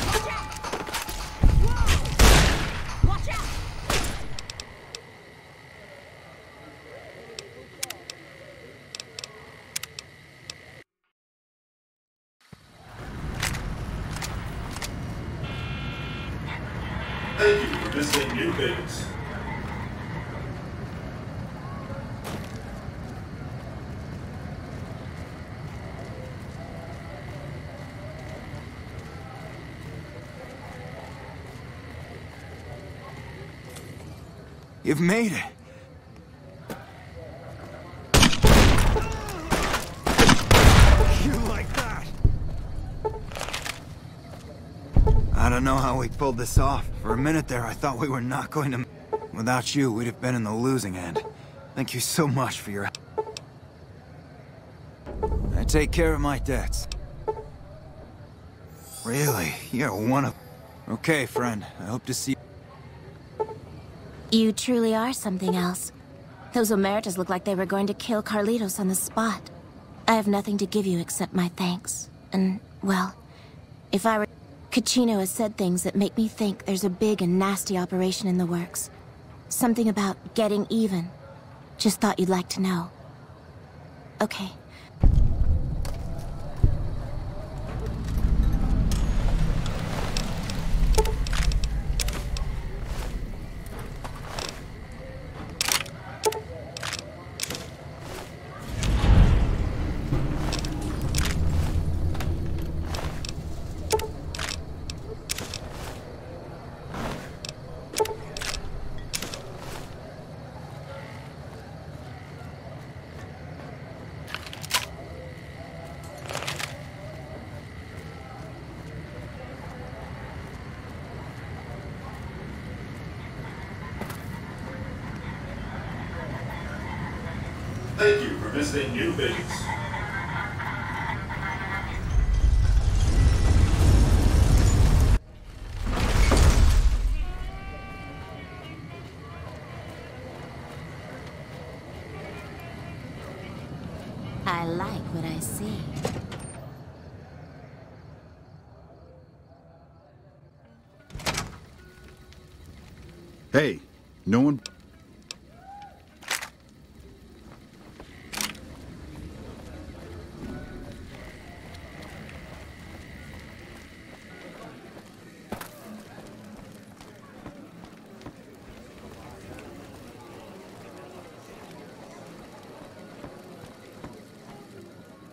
Watch out! visiting new base. You've made it. You like that? I don't know how we pulled this off. For a minute there, I thought we were not going to... Without you, we'd have been in the losing end. Thank you so much for your... I take care of my debts. Really? You're one of... Okay, friend. I hope to see... You truly are something else. Those Omertas look like they were going to kill Carlitos on the spot. I have nothing to give you except my thanks. And, well, if I were... Cachino has said things that make me think there's a big and nasty operation in the works. Something about getting even. Just thought you'd like to know. Okay. Thank you for visiting new base. I like what I see. Hey, no one...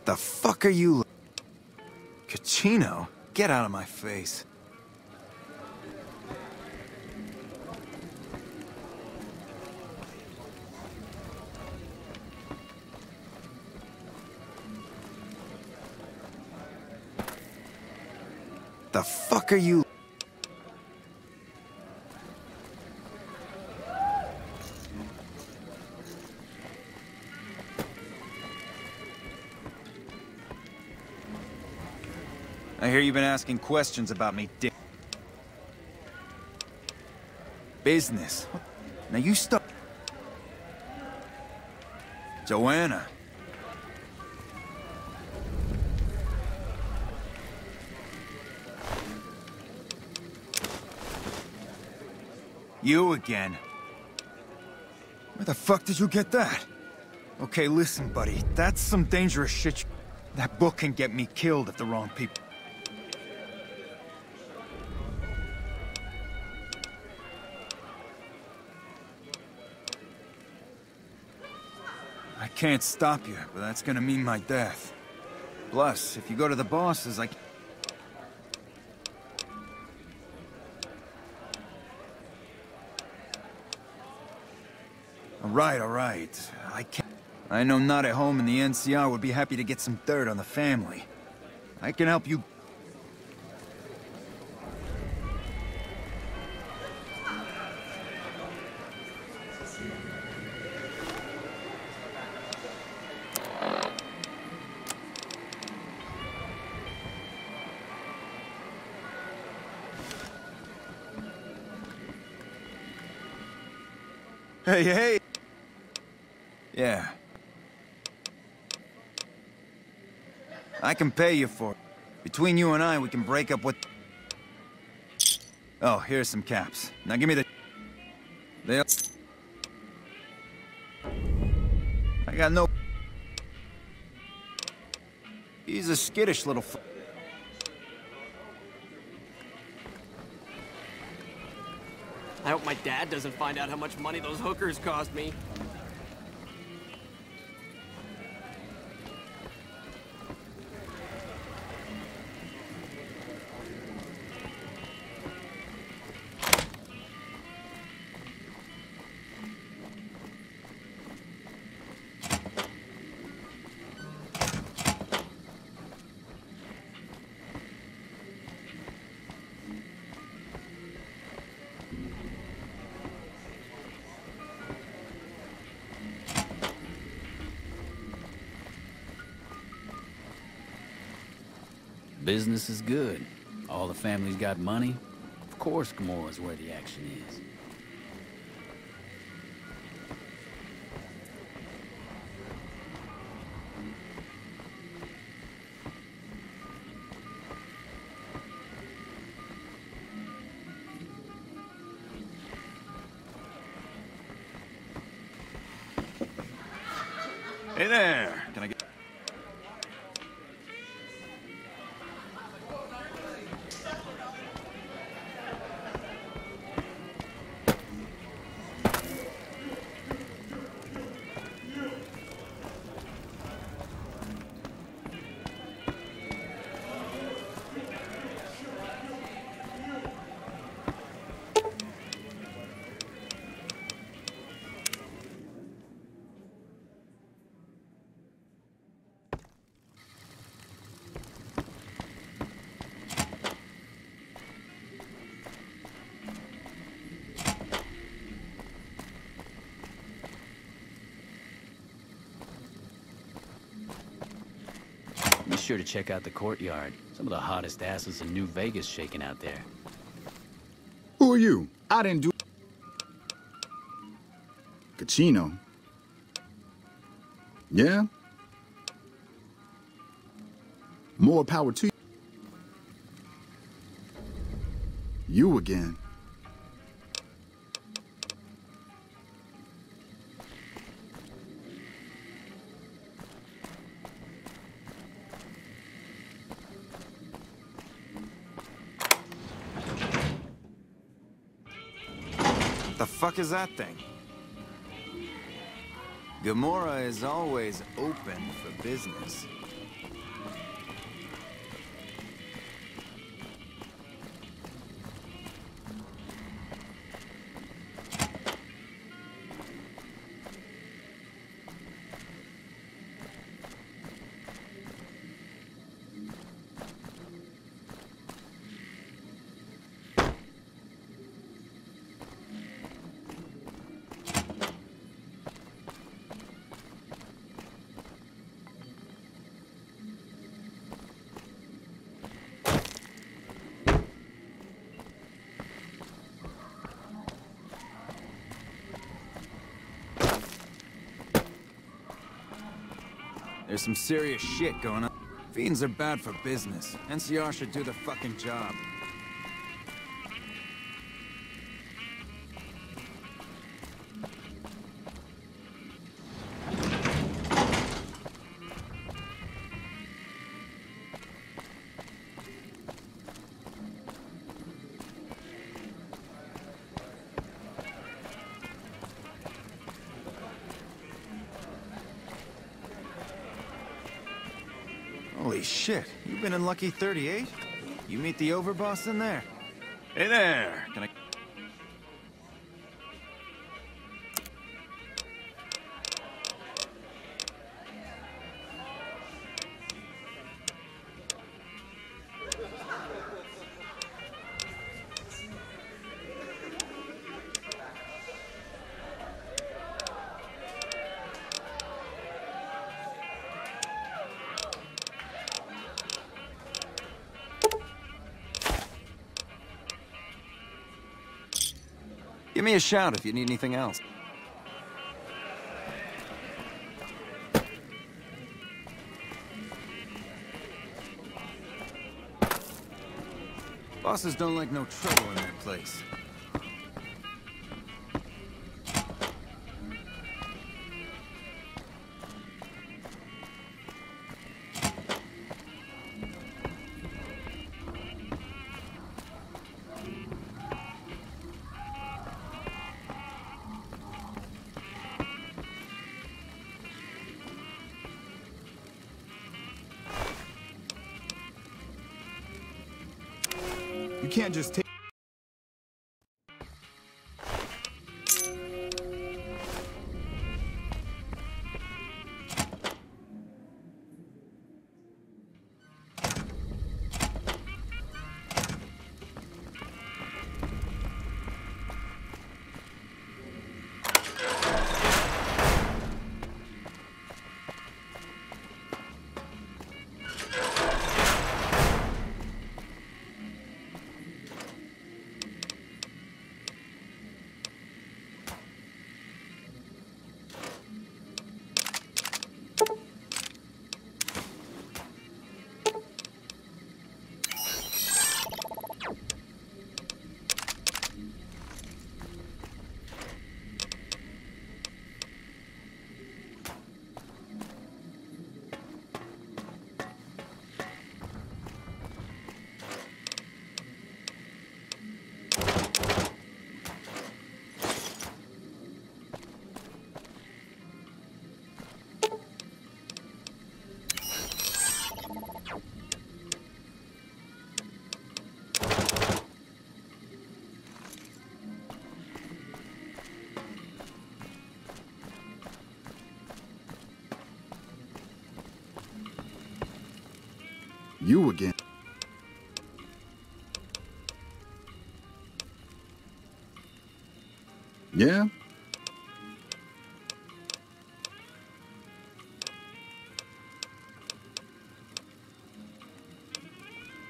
The fuck are you... Cachino? Get out of my face. The fuck are you... I hear you've been asking questions about me, dick. Business. Now you stop. Joanna. You again. Where the fuck did you get that? Okay, listen, buddy. That's some dangerous shit. That book can get me killed if the wrong people... I can't stop you, but that's gonna mean my death. Plus, if you go to the bosses, I... All right. I can't... I know not at home in the NCR would be happy to get some dirt on the family. I can help you... Hey! Yeah. I can pay you for it. Between you and I, we can break up what... Oh, here's some caps. Now give me the... They'll... I got no... He's a skittish little... I hope my dad doesn't find out how much money those hookers cost me. Business is good. All the family's got money. Of course Gamora's where the action is. Hey there! Can I get... Be sure to check out the courtyard. Some of the hottest asses in New Vegas shaking out there. Who are you? I didn't do... Cachino. Yeah? More power to you. You again. The fuck is that thing? Gamora is always open for business. There's some serious shit going on. Fiends are bad for business. NCR should do the fucking job. Holy shit, you've been in Lucky 38? You meet the overboss in there? Hey there, can I... Give me a shout if you need anything else. Bosses don't like no trouble in that place. You can't just take... You again. Yeah?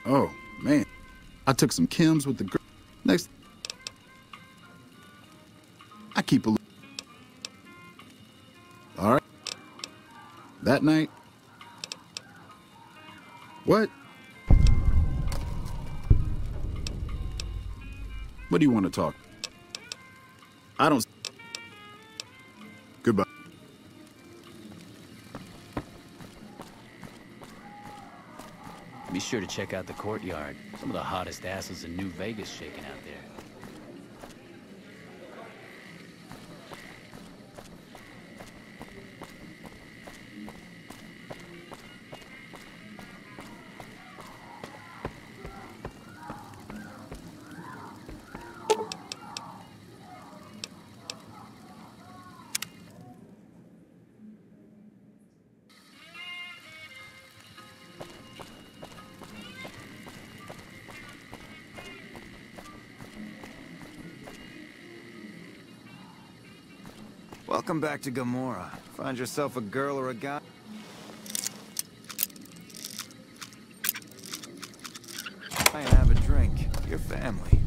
Oh, man. I took some chems with the girl. Next. I keep a look. All right. That night. What? What do you want to talk? I don't... Goodbye. Be sure to check out the courtyard. Some of the hottest asses in New Vegas shaking out there. Welcome back to Gomorrah. Find yourself a girl or a guy. And have a drink. Your family.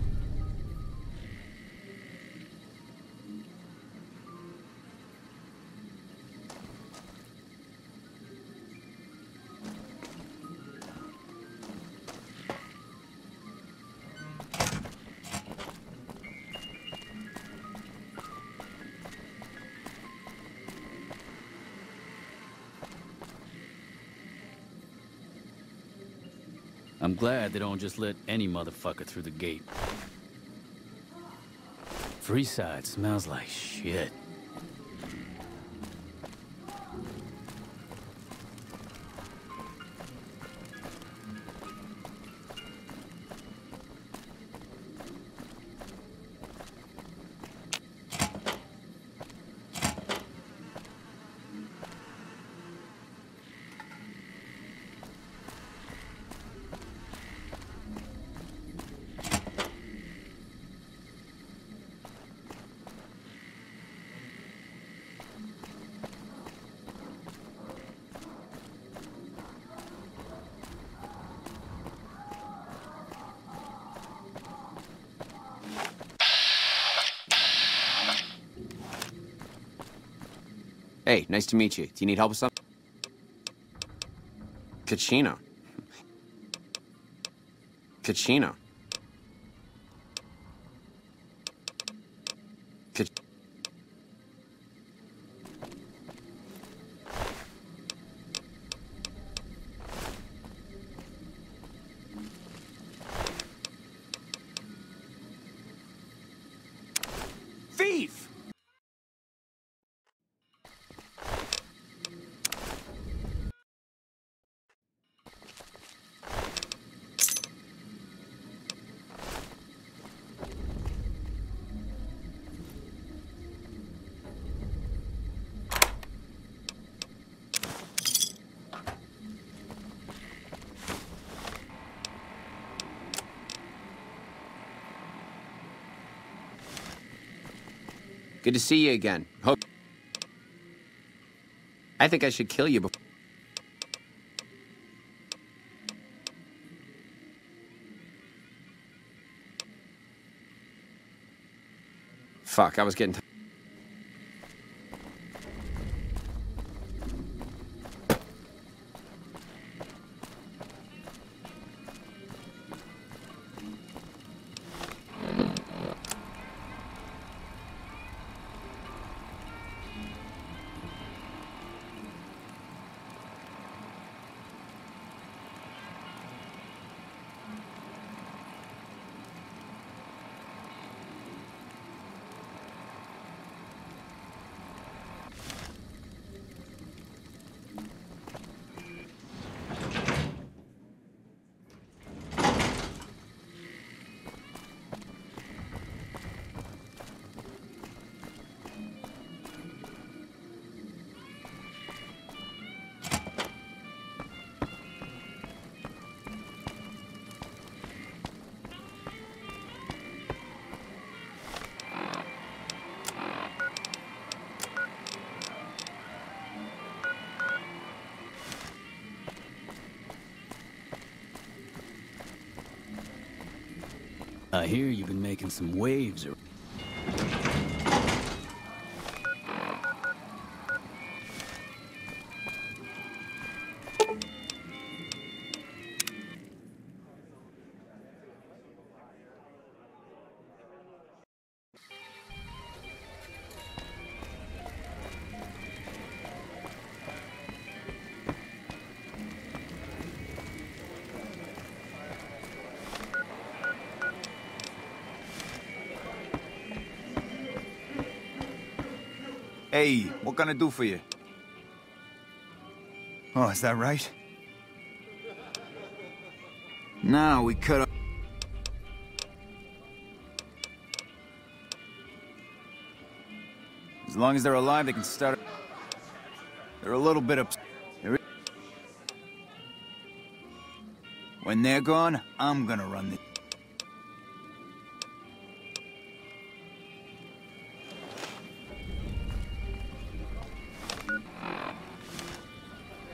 I'm glad they don't just let any motherfucker through the gate. Freeside smells like shit. Hey, nice to meet you. Do you need help with something? Kachino. Kachino. Thief! Good to see you again. Hope. I think I should kill you before. Fuck, I was getting... I hear you've been making some waves. Hey, what can I do for you? Oh, is that right? Now we cut off... As long as they're alive, they can start... They're a little bit upset. When they're gone, I'm gonna run the...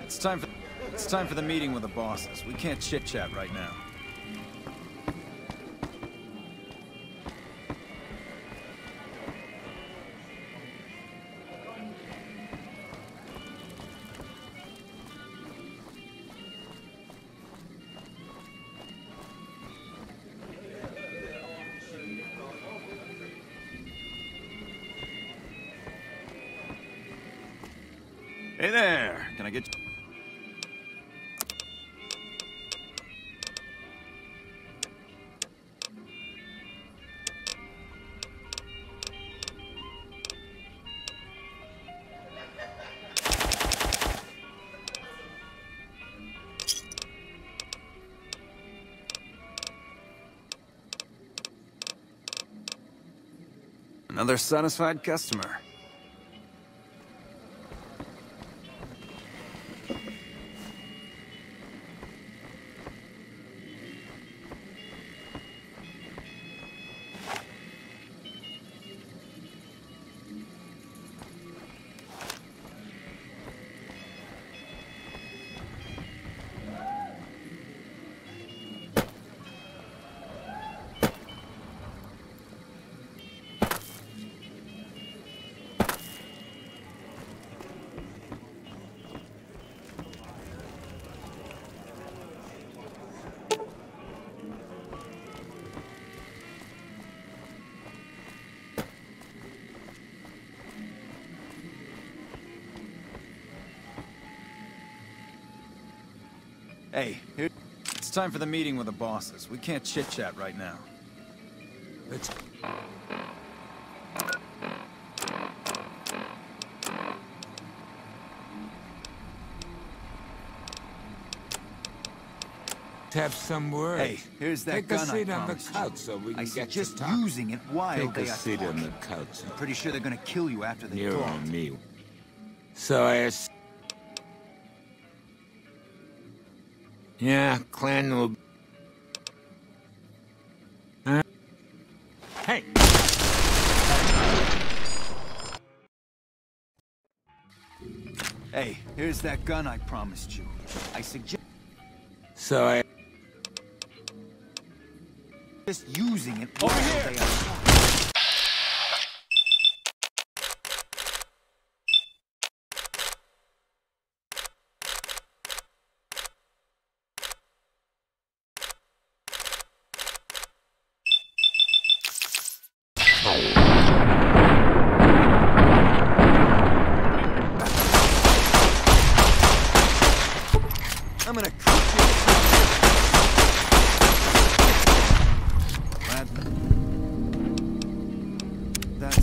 It's time for the meeting with the bosses. We can't chit-chat right now. Hey there! Can I get you? Another satisfied customer. Hey, it's time for the meeting with the bosses. We can't chit-chat right now. Let's... Have some words. Hey, here's that gun. Take a seat on the couch so we can get just to talk. using it while Take they a are seat on talking. the couch. I'm pretty sure they're gonna kill you after they You're talk. on me. So yeah, clan will... Huh? Hey! Hey, here's that gun I promised you. I suggest... So I... just using it over here. I'm gonna cook you. That's...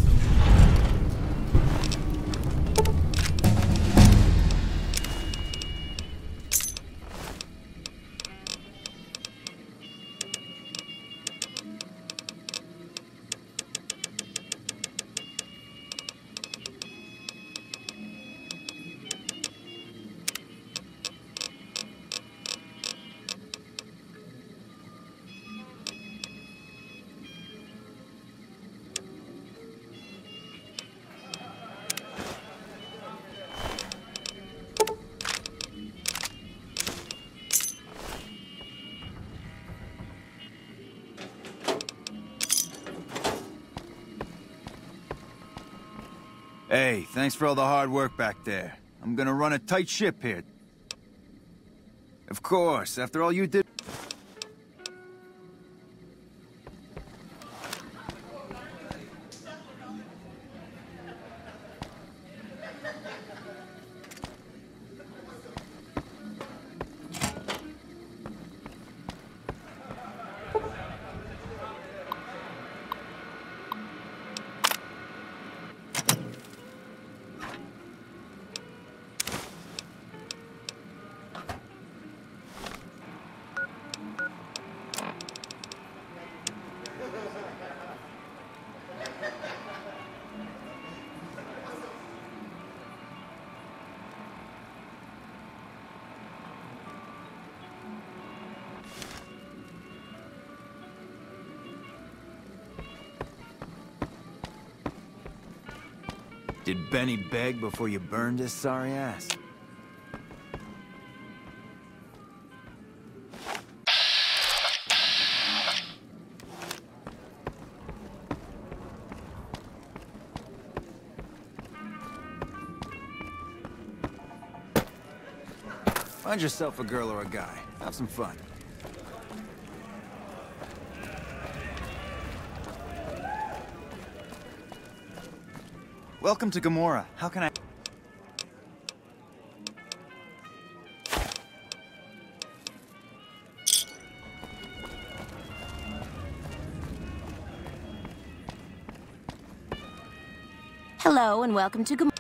Hey, thanks for all the hard work back there. I'm gonna run a tight ship here. Of course, after all you did... Did Benny beg before you burned his sorry ass? Find yourself a girl or a guy. Have some fun. Welcome to Gamora. How can I... Hello and welcome to Gamora.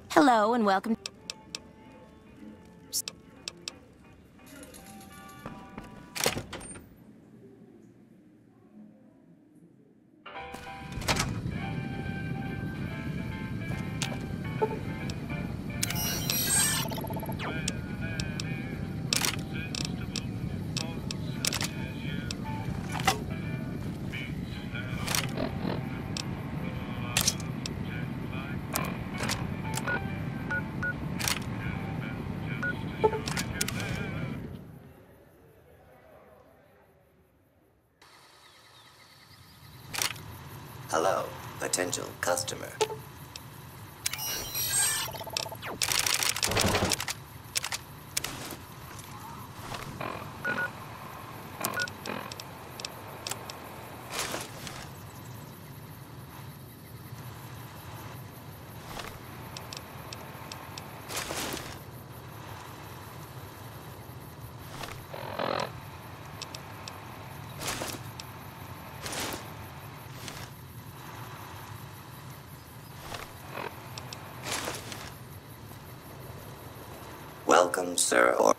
Hello and welcome. Hello, potential customer. Welcome, sir, or...